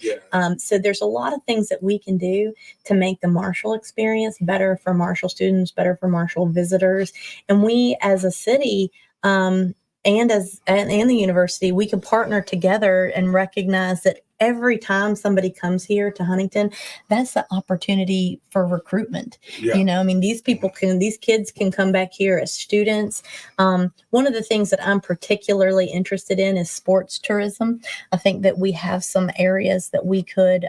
So there's a lot of things that we can do to make the Marshall experience better for Marshall students, better for Marshall visitors. And we as a city, and the university, we can partner together and recognize that every time somebody comes here to Huntington, that's the opportunity for recruitment. Yeah. You know, I mean, these kids can come back here as students. One of the things that I'm particularly interested in is sports tourism. I think that we have some areas that we could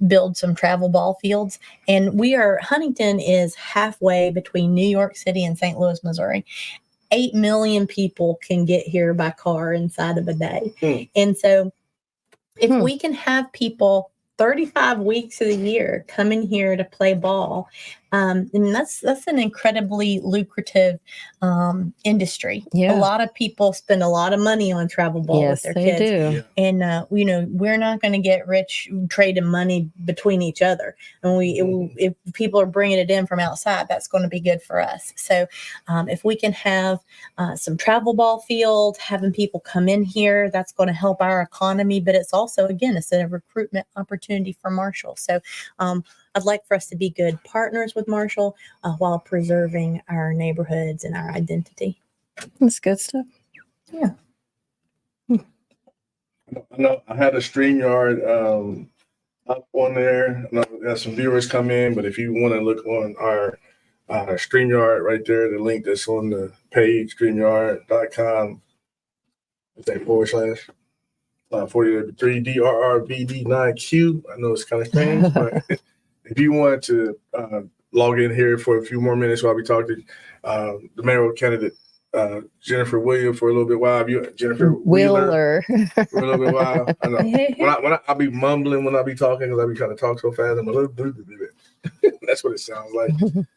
build some travel ball fields. And Huntington is halfway between New York City and St. Louis, Missouri. 8 million people can get here by car inside of a day. And so if we can have people 35 weeks of the year coming here to play ball, and that's an incredibly lucrative industry. Yeah. A lot of people spend a lot of money on travel ball with their kids. Do. And we're not going to get rich trading money between each other. And if people are bringing it in from outside, that's going to be good for us. So if we can have some travel ball field, having people come in here, that's going to help our economy. But it's also, again, it's a recruitment opportunity for Marshall. So I'd like for us to be good partners with Marshall while preserving our neighborhoods and our identity. That's good stuff. Yeah. I know I had a StreamYard up on there. I know there's some viewers come in, but if you want to look on our StreamYard right there, the link that's on the page, StreamYard.com, it's a / 43 DRRBD9Q. I know it's kind of strange, but if you want to log in here for a few more minutes while we talk to the mayoral candidate, Jennifer Williams, for a little bit while. Jennifer Wheeler for a little bit while. I know. I'll be mumbling when I be talking because I be trying to talk so fast. I'm a little that's what it sounds like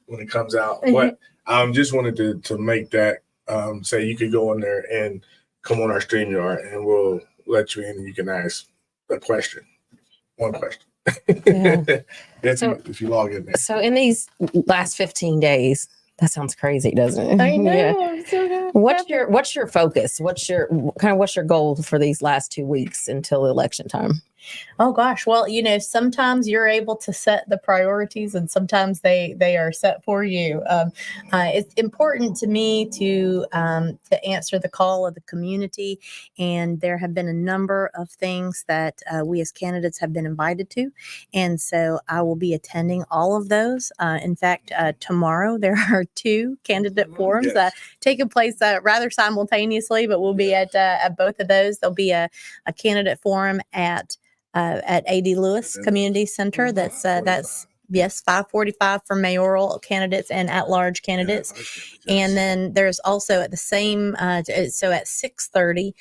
when it comes out. But I just wanted to make that say you could go in there and come on our StreamYard and we'll let you in and you can ask a question. One question. Yeah. if you log in there. So in these last 15 days, that sounds crazy, doesn't it? I know. Yeah. I'm so happy. What's your focus? What's your goal for these last 2 weeks until election time? Oh gosh. Well, sometimes you're able to set the priorities and sometimes they are set for you. It's important to me to answer the call of the community. And there have been a number of things that we as candidates have been invited to. And so I will be attending all of those. In fact, tomorrow there are 2 candidate forums taking place rather simultaneously, but we'll be at both of those. There'll be a candidate forum at A.D. Lewis Community Center. That's 5:45 for mayoral candidates and at-large candidates. And then there's also at the same, so at 6:30,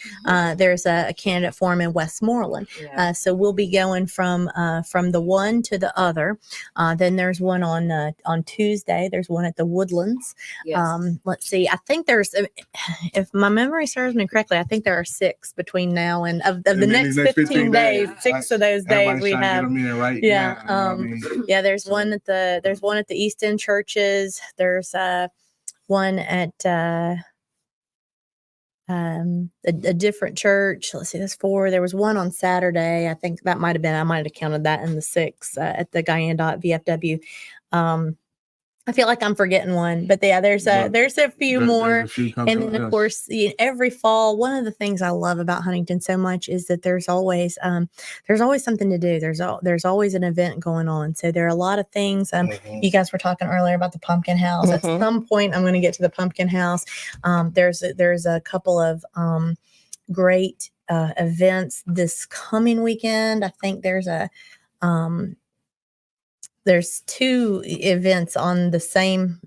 there's a candidate forum in Westmoreland. So we'll be going from the one to the other. Then there's one on Tuesday. There's one at the Woodlands. Let's see. I think there's, if my memory serves me correctly, I think there are 6 between now and of the next 15 days. 6 of those days we have. There's one at the East End churches. There's one at a different church. Let's see, there's 4. There was one on Saturday. I think that I might have counted that in the 6 at the Guyana VFW. I feel like I'm forgetting one, but there's a few more. And then of course, every fall, one of the things I love about Huntington so much is that there's always something to do. There's always an event going on. So there are a lot of things. You guys were talking earlier about the pumpkin house. At some point, I'm going to get to the pumpkin house. There's a couple of great events this coming weekend. I think there's 2 events on the same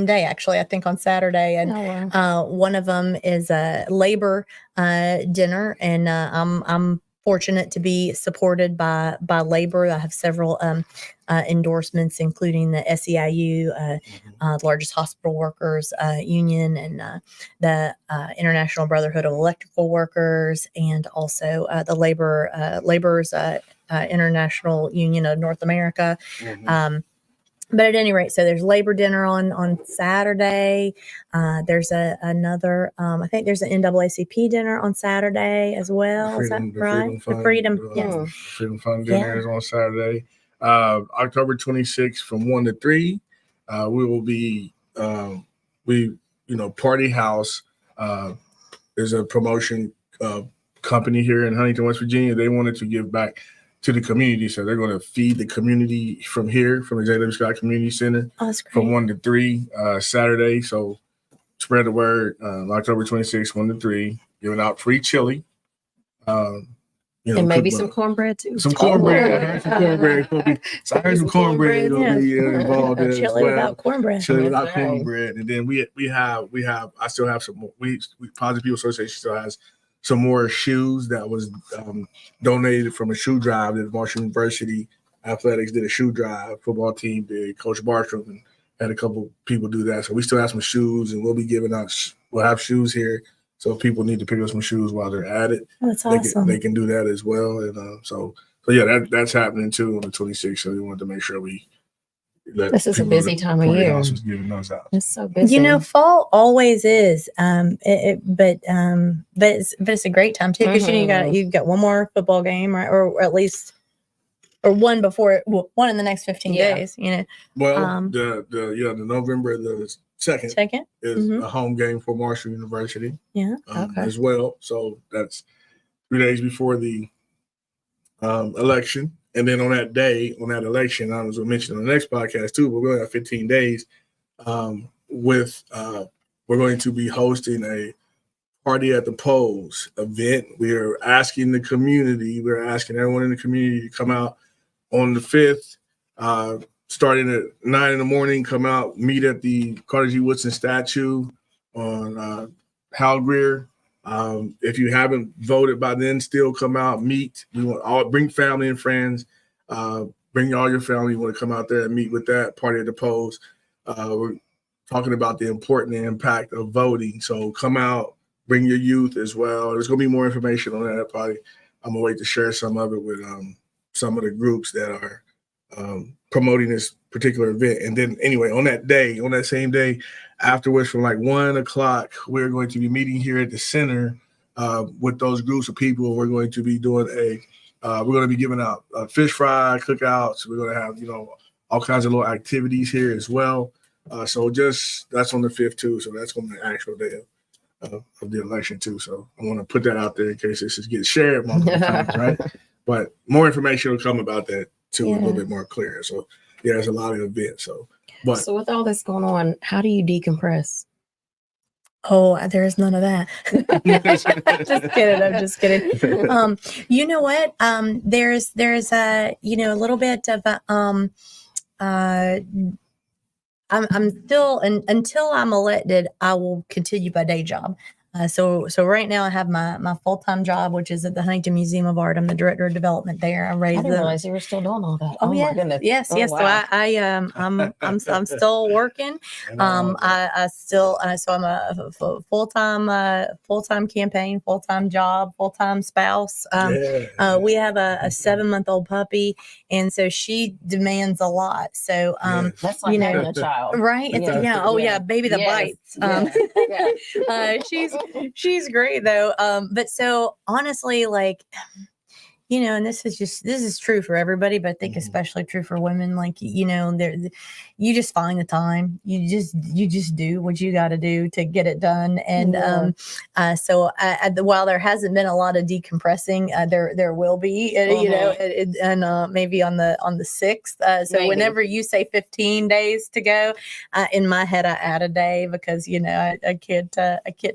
day, actually. I think on Saturday, and one of them is a labor dinner, and I'm fortunate to be supported by labor. I have several endorsements, including the SEIU, the largest hospital workers union, and the International Brotherhood of Electrical Workers, and also the laborers International Union of North America. But at any rate, so there's labor dinner on Saturday. There's another, I think there's an NAACP dinner on Saturday as well. Is that right? The Freedom Fund dinner is on Saturday. October 26th from 1 to 3. We will be, Party House is a promotion company here in Huntington, West Virginia. They wanted to give back to the community, so they're going to feed the community from here, from the J.W. Scott Community Center, from 1 to 3 Saturday. So spread the word. October 26th, 1 to 3, giving out free chili. And maybe some cornbread too. Some cornbread. Some cornbread. So I heard some cornbread will be involved in as Chili well. without cornbread. Chili without cornbread. And then we have I still have some more. We Positive People Association still has some more shoes that was donated from a shoe drive that Marshall University Athletics did a shoe drive. Football team did. Coach Bartram and had a couple people do that. So we still have some shoes, and we'll be giving out. We'll have shoes here. So if people need to pick up some shoes while they're at it, that's awesome. They can do that as well. And so yeah, that's happening too on the 26th. So we wanted to make sure this is a busy time of year. Giving those out. It's so busy. You know, fall always is, but it's a great time too, because you've got one more football game, right, or at least one before, one in the next 15 days. You know, well, the November the second is a home game for Marshall University. Yeah, as well. So that's 3 days before the election. And then on that day, on that election, I was mentioned on the next podcast too, but we're going to have 15 days we're going to be hosting a party at the polls event. We're asking the community, we're asking everyone in the community to come out on the 5th, starting at 9 in the morning, come out, meet at the Carter G. Woodson statue on Hal Greer. If you haven't voted by then, still come out, meet. We want bring family and friends. Bring all your family. You want to come out there and meet with that party at the polls. We're talking about the important impact of voting. So come out, bring your youth as well. There's going to be more information on that party. I'm going to wait to share some of it with some of the groups that are promoting this particular event. And then anyway, on that same day, afterwards from like 1 o'clock, we're going to be meeting here at the center with those groups of people. We're going to be doing we're going to be giving out fish fry cookouts. We're going to have, all kinds of little activities here as well. So that's on the 5th too. So that's on the actual day of the election too. So I want to put that out there in case this gets shared multiple times, right? But more information will come about that too, a little bit more clear. So yeah, there's a lot of events. So with all this going on, how do you decompress? Oh, there's none of that. Just kidding. I'm just kidding. You know what? There's a little bit of I'm still, until I'm elected, I will continue my day job. So right now I have my full-time job, which is at the Huntington Museum of Art. I'm the director of development there. I didn't realize you were still doing all that. Oh, yeah. My goodness. Yes. Wow. So I'm still working. I still so I'm a full-time campaign, full-time job, full-time spouse. We have a 7-month-old puppy, and so she demands a lot. So that's like having a child, right? Baby that bites. She's great though. But so honestly, like, and this is true for everybody, but I think especially true for women. Like, you just find the time. You just do what you got to do to get it done. And so while there hasn't been a lot of decompressing, there will be, and maybe on the 6th. So maybe. Whenever you say 15 days to go, in my head I add a day because I can't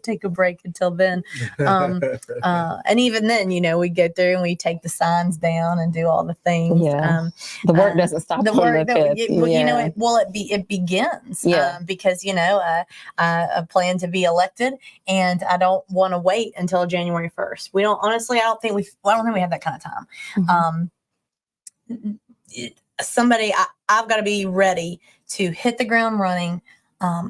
take a break until then. And even then, we get there and we take the signs down and do all the things. The work doesn't stop. It begins. Because I plan to be elected, and I don't want to wait until January 1st. I don't think we have that kind of time. I've got to be ready to hit the ground running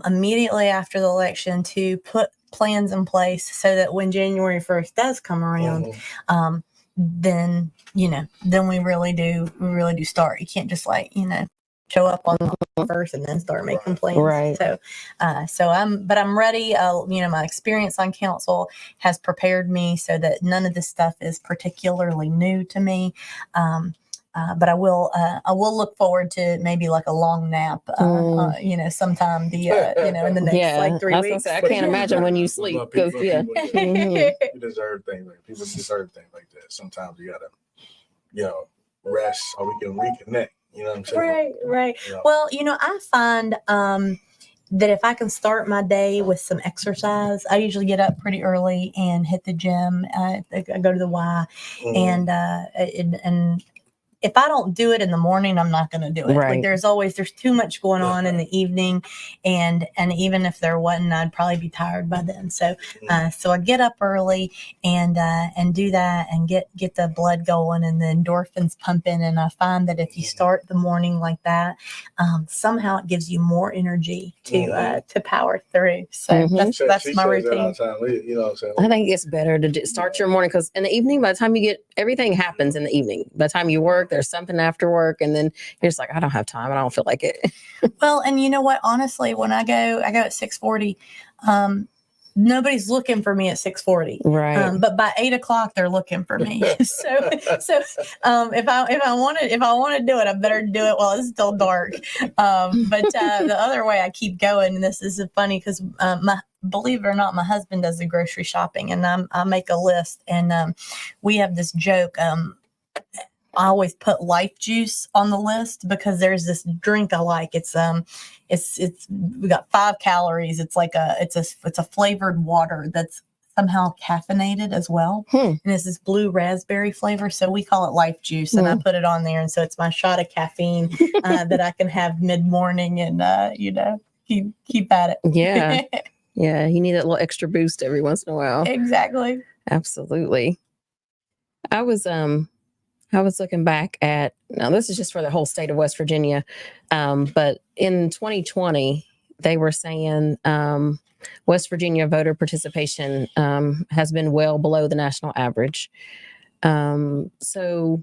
immediately after the election to put plans in place so that when January 1st does come around, then we really do start. You can't just show up on the first and then start making plans. Right. So I'm ready. My experience on council has prepared me so that none of this stuff is particularly new to me. but I will look forward to maybe like a long nap, sometime in the next like 3 I was gonna weeks. say, I can't imagine when you sleep. People, Yeah. you deserve things. People deserve things like that. Sometimes you gotta, rest so we can reconnect. You know what I'm saying? Right. You know? Well, I find that if I can start my day with some exercise, I usually get up pretty early and hit the gym. I go to the Y, Mhm. and if I don't do it in the morning, I'm not going to do it. Right. Like there's too much going on in the evening, and even if there wasn't, I'd probably be tired by then. So I get up early and do that and get the blood going and the endorphins pumping. And I find that if you start the morning like that, somehow it gives you more energy to power through. So that's my routine. All the time, you know what I'm saying? I think it's better to start your morning, because in the evening, by the time you get, everything happens in the evening. By the time you work, there's something after work, and then you're just like, I don't have time, and I don't feel like it. Well, and you know what? Honestly, when I go at 6:40. Nobody's looking for me at 6:40, Right. but by 8:00 they're looking for me. so if I want to do it, I better do it while it's still dark. But the other way I keep going, and this is funny because believe it or not, my husband does the grocery shopping, and I make a list, and we have this joke. I always put life juice on the list because there's this drink I like. It's we got 5 calories. It's like it's a flavored water that's somehow caffeinated as well. And it's this blue raspberry flavor. So we call it life juice, and I put it on there. And so it's my shot of caffeine that I can have mid-morning and keep at it. Yeah. Yeah. You need that little extra boost every once in a while. Exactly. Absolutely. I was looking back at, now this is just for the whole state of West Virginia, but in 2020, they were saying West Virginia voter participation has been well below the national average. So,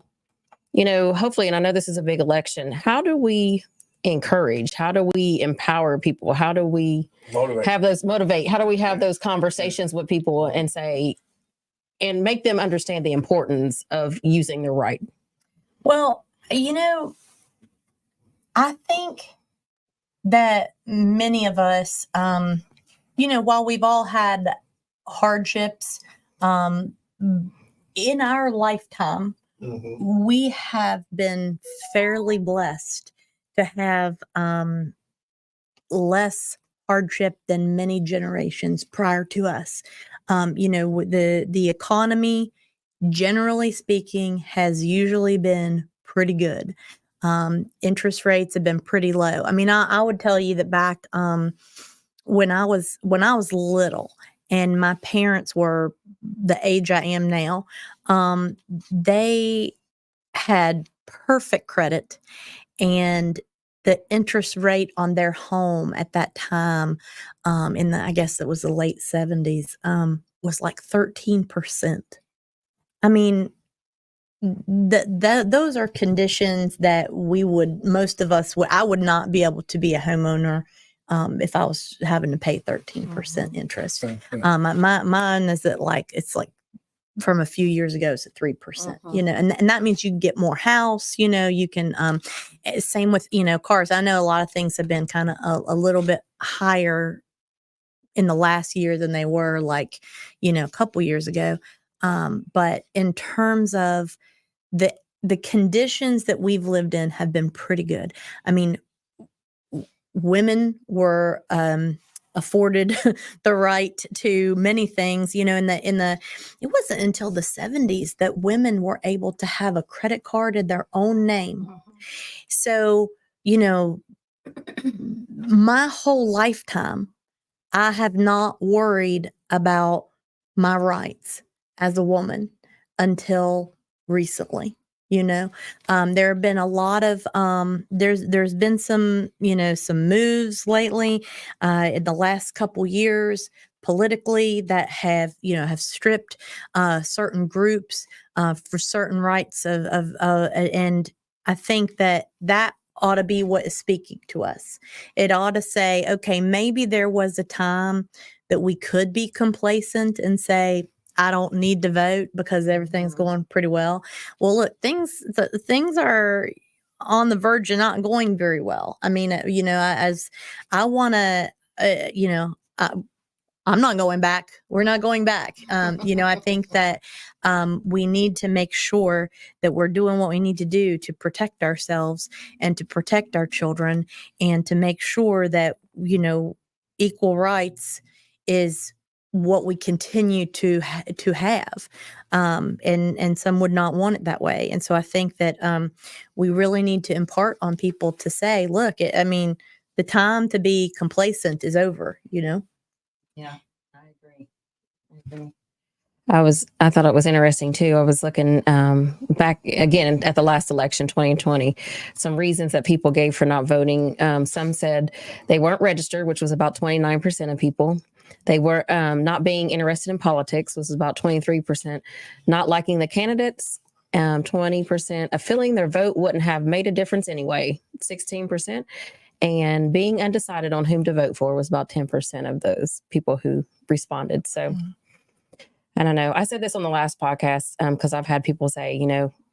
hopefully, and I know this is a big election, how do we encourage? How do we empower people? How do we motivate? How do we have those conversations with people and say, and make them understand the importance of using the right? Well, I think that many of us, while we've all had hardships in our lifetime, we have been fairly blessed to have less hardship than many generations prior to us. The economy, generally speaking, has usually been pretty good. Interest rates have been pretty low. I mean, I would tell you that back when I was little and my parents were the age I am now, they had perfect credit, and the interest rate on their home at that time, I guess it was the late 70s, was like 13%. I mean, those are conditions that most of us I would not be able to be a homeowner if I was having to pay 13% interest. Mine is it's like from a few years ago, it's at 3%, and that means you can get more house, you can, same with, cars. I know a lot of things have been kind of a little bit higher in the last year than they were a couple years ago. But in terms of the conditions that we've lived in have been pretty good. I mean, women were afforded the right to many things, it wasn't until the 70s that women were able to have a credit card in their own name. So, my whole lifetime, I have not worried about my rights as a woman until recently. There have been a lot of there's been some some moves lately in the last couple years politically that have stripped certain groups for certain rights and I think that ought to be what is speaking to us. It ought to say, okay, maybe there was a time that we could be complacent and say, I don't need to vote because everything's going pretty well. Well, look, things are on the verge of not going very well. I mean, as I want to, I'm not going back. We're not going back. I think that we need to make sure that we're doing what we need to do to protect ourselves and to protect our children and to make sure that, equal rights is what we continue to have. And some would not want it that way. And so I think that we really need to impart on people to say, look, the time to be complacent is over, Yeah, I agree. I thought it was interesting too. I was looking back again at the last election, 2020, some reasons that people gave for not voting. Some said they weren't registered, which was about 29% of people. They were not being interested in politics, which was about 23%. Not liking the candidates, 20%. A feeling their vote wouldn't have made a difference anyway, 16%. And being undecided on whom to vote for was about 10% of those people who responded. So I don't know. I said this on the last podcast because I've had people say,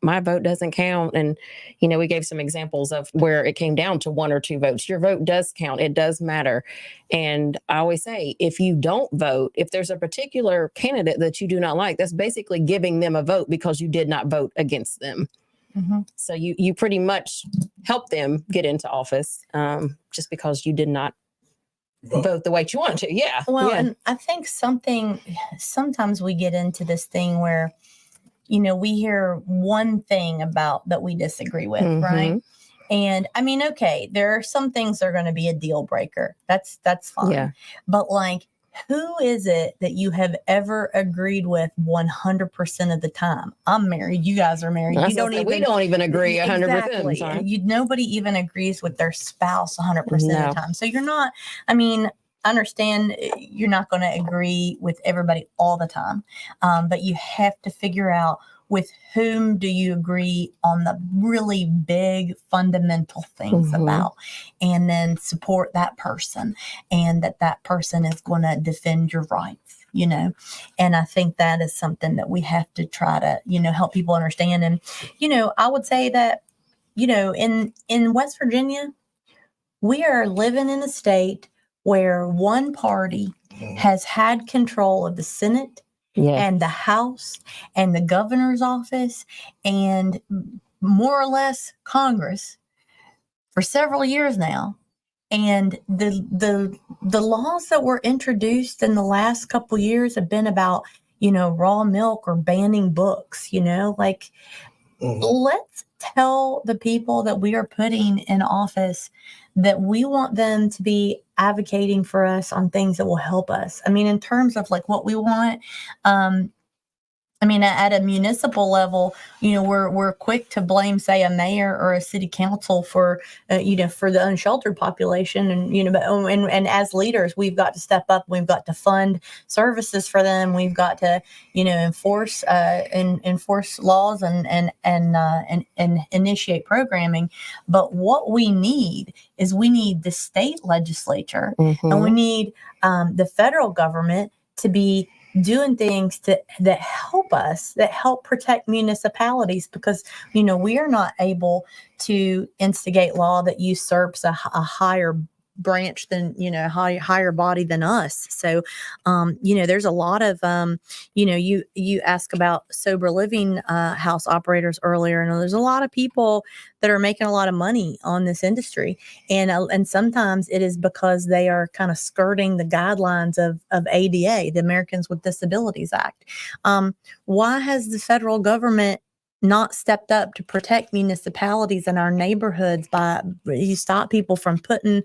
my vote doesn't count. And, we gave some examples of where it came down to 1 or 2 votes. Your vote does count. It does matter. And I always say, if you don't vote, if there's a particular candidate that you do not like, that's basically giving them a vote because you did not vote against them. Mm-hmm. So you pretty much help them get into office just because you did not vote the way you wanted to. Yeah. Well, yeah. And I think sometimes we get into this thing where, we hear one thing about that we disagree with, right? And okay, there are some things that are going to be a deal breaker. That's fine. Yeah. But who is it that you have ever agreed with 100% of the time? I'm married. You guys are married. We don't even agree 100%. Exactly. Nobody even agrees with their spouse 100% of the time. So you're not, understand you're not going to agree with everybody all the time. But you have to figure out with whom do you agree on the really big fundamental things about, and then support that person, and that person is going to defend your rights, and I think that is something that we have to try to, help people understand. And, I would say that, in West Virginia, we are living in a state where one party has had control of the Senate, and the House and the governor's office and more or less Congress for several years now. And the laws that were introduced in the last couple years have been about, raw milk or banning books, let's tell the people that we are putting in office that we want them to be advocating for us on things that will help us. In terms of what we want, at a municipal level, we're quick to blame, say, a mayor or a city council for, for the unsheltered population. And, and as leaders, we've got to step up. We've got to fund services for them. We've got to, enforce laws and initiate programming. But what we need is the state legislature, and we need the federal government to be doing things that help us, that help protect municipalities, because, we are not able to instigate law that usurps a higher branch than, higher body than us. So, there's a lot of, you ask about sober living house operators earlier, and there's a lot of people that are making a lot of money on this industry. And sometimes it is because they are kind of skirting the guidelines of ADA, the Americans with Disabilities Act. Why has the federal government not stepped up to protect municipalities in our neighborhoods by you stop people from putting,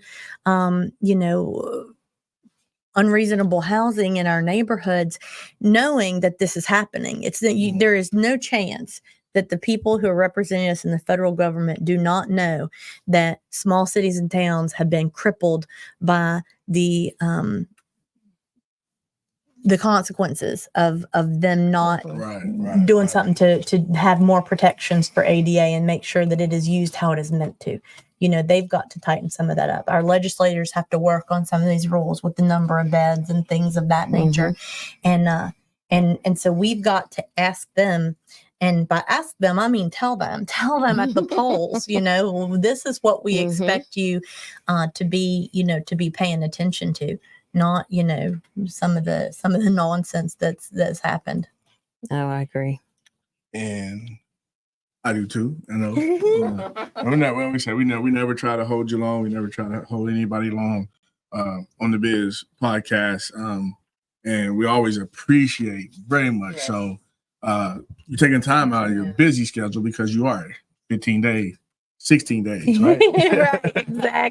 unreasonable housing in our neighborhoods, knowing that this is happening? There is no chance that the people who are representing us in the federal government do not know that small cities and towns have been crippled by the consequences of them not doing something to have more protections for ADA and make sure that it is used how it is meant to. They've got to tighten some of that up. Our legislators have to work on some of these rules with the number of beds and things of that nature. And And so we've got to ask them. And by ask them, I mean tell them at the polls, this is what we expect you to be, to be paying attention to, not, some of the nonsense that's happened. Oh, I agree. And I do too. I know. We never try to hold you long. We never try to hold anybody long on the Biz podcast. And we always appreciate very much so you're taking time out of your busy schedule, because you are 15 days, 16 days, right?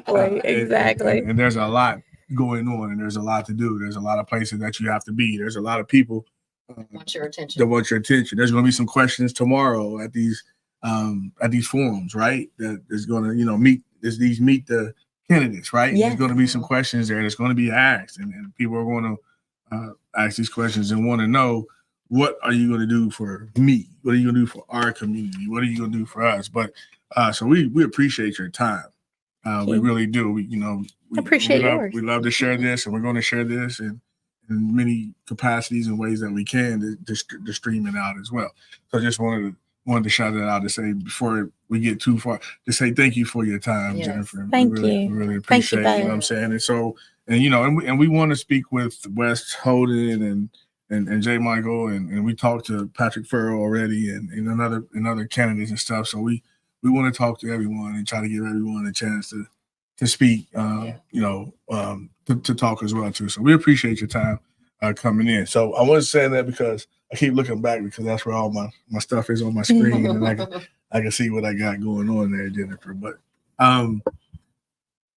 Right, exactly. And there's a lot going on, and there's a lot to do. There's a lot of places that you have to be. There's a lot of people Want your attention. that want your attention. There's going to be some questions tomorrow at these forums, right? That is going to, meet the candidates, right? Yeah. There's going to be some questions there that's going to be asked, and people are going to ask these questions and want to know, what are you going to do for me? What are you going to do for our community? What are you going to do for us? But so we appreciate your time. We really do. We appreciate yours. We love to share this, and we're going to share this in many capacities and ways that we can to stream it out as well. So I just wanted to shout it out to say, before we get too far, to say thank you for your time, Jennifer. Thank you. We really appreciate it. You know what I'm saying? And so, and we want to speak with West Holden and Jay Michael, and we talked to Patrick Farrell already, and other candidates and stuff. So we want to talk to everyone and try to give everyone a chance to speak, to talk as well too. So we appreciate your time coming in. So I wasn't saying that because I keep looking back, because that's where all my stuff is on my screen, and I can see what I got going on there, Jennifer. But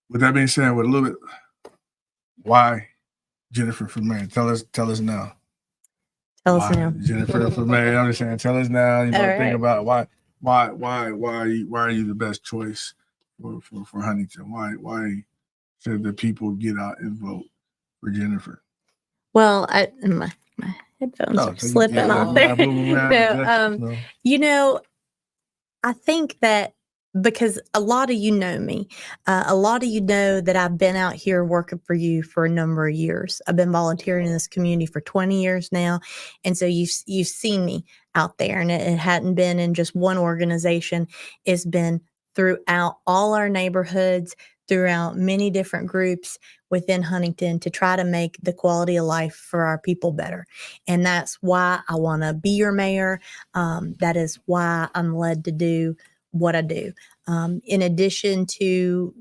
with that being said, with a little bit, why Jennifer for mayor? Tell us now. Tell us now. Jennifer for mayor. I'm just saying, tell us now. All think right. about why are you the best choice for Huntington? Why should the people get out and vote for Jennifer? Well, my headphones are slipping off there. No, I think that because a lot of you know me, a lot of you know that I've been out here working for you for a number of years. I've been volunteering in this community for 20 years now. And so you've seen me out there, and it hadn't been in just one organization. It's been throughout all our neighborhoods, throughout many different groups within Huntington, to try to make the quality of life for our people better. And that's why I want to be your mayor. That is why I'm led to do what I do. In addition to,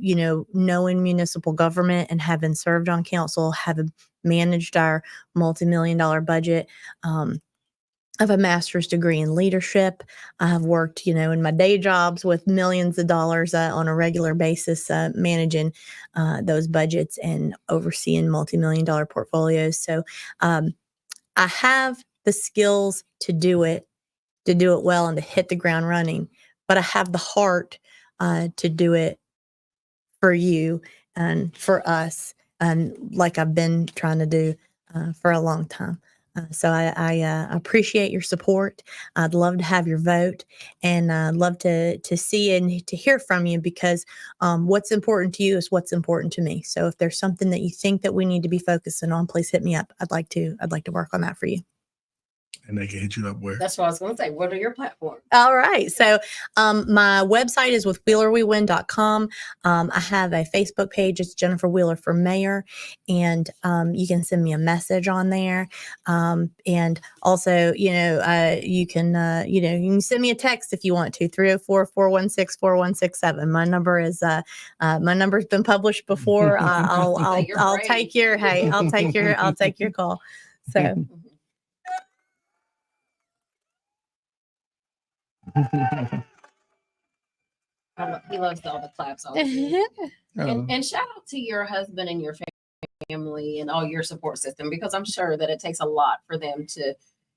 knowing municipal government and having served on council, having managed our multi-million-dollar budget, I have a master's degree in leadership. I have worked, in my day jobs with millions of dollars on a regular basis, managing those budgets and overseeing multi-million-dollar portfolios. So I have the skills to do it well and to hit the ground running, but I have the heart to do it for you and for us, and like I've been trying to do for a long time. So I appreciate your support. I'd love to have your vote, and I'd love to see and to hear from you, because what's important to you is what's important to me. So if there's something that you think that we need to be focusing on, please hit me up. I'd like to work on that for you. And they can hit you up where? That's what I was going to say. What are your platforms? All right. So my website is with WheelerWeWin.com. I have a Facebook page. It's Jennifer Wheeler for Mayor. And you can send me a message on there. And also, you can send me a text if you want to, 304-416-4167. My number is, my number's been published before. I'll take your call. So. He loves all the claps. And shout out to your husband and your family and all your support system, because I'm sure that it takes a lot for them to,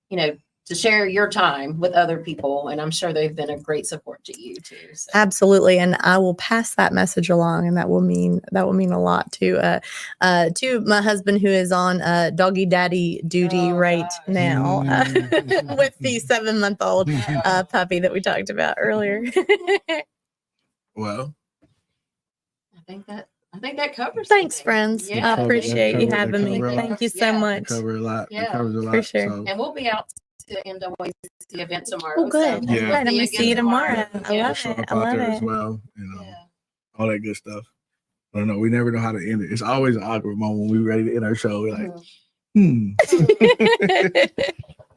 to share your time with other people. And I'm sure they've been a great support to you too. So. Absolutely. And I will pass that message along, and that will mean a lot to my husband, who is on doggy daddy duty now with the 7-month-old puppy that we talked about earlier. Well, I think I think that covers. Thanks, everything. friends. Yeah. I appreciate you That having me. cover a lot. Thank you so Yeah. much. Cover a lot. Yeah, It covers a lot. for sure. So, And we'll be out to the NWAC event tomorrow. Oh, good. So Yeah. Good. I'm going to again see you tomorrow. I we'll love show it. up I out love there as it. well. Yeah. All that good stuff. I don't know. We never know how to end it. It's always an awkward moment when we're ready to end our show. We're like,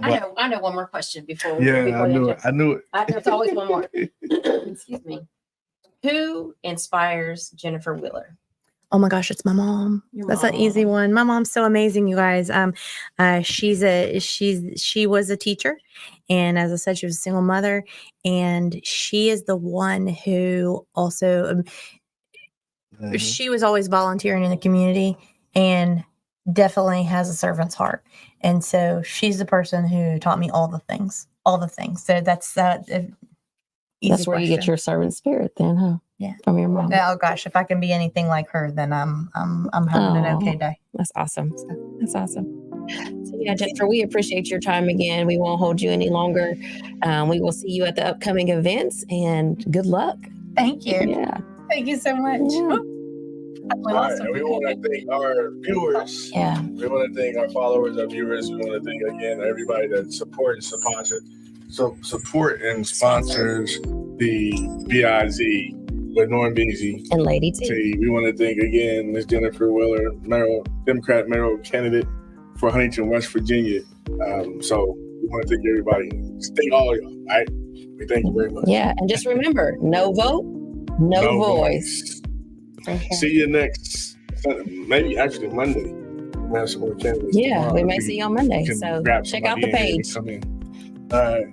I know one more question before we Yeah, before I they knew jump. it. I knew it. There's always one more. Excuse me. Who inspires Jennifer Wheeler? Oh my gosh, it's my mom. Your That's an easy mom. one. My mom's so amazing, you guys. She was a teacher, and as I said, she was a single mother, and she is the one who also she was always volunteering in the community and definitely has a servant's heart. And so she's the person who taught me all the things. So that's That's where you get your servant spirit, then, huh? Yeah. From your mom. Oh gosh, if I can be anything like her, then I'm having an okay day. That's awesome. That's awesome. So yeah, Jennifer, we appreciate your time again. We won't hold you any longer. We will see you at the upcoming events, and good luck. Thank you. Yeah. Thank you so much. Yeah. All right, and we want to thank our viewers. Yeah. We want to thank our followers, our viewers. We want to thank again everybody that supports sponsors the BIZ with NormBeezy And Lady T. We want to thank again Ms. Jennifer Wheeler, Democrat mayoral candidate for Huntington, West Virginia. So we want to thank everybody. Thank all of y'all. All right, we thank you very much. Yeah, and just remember, no vote, no voice. See you next Sunday, maybe actually Monday. We have some more candidates Yeah, tomorrow. we may see you on Monday. can So grab check out the somebody in and page. come in. All right.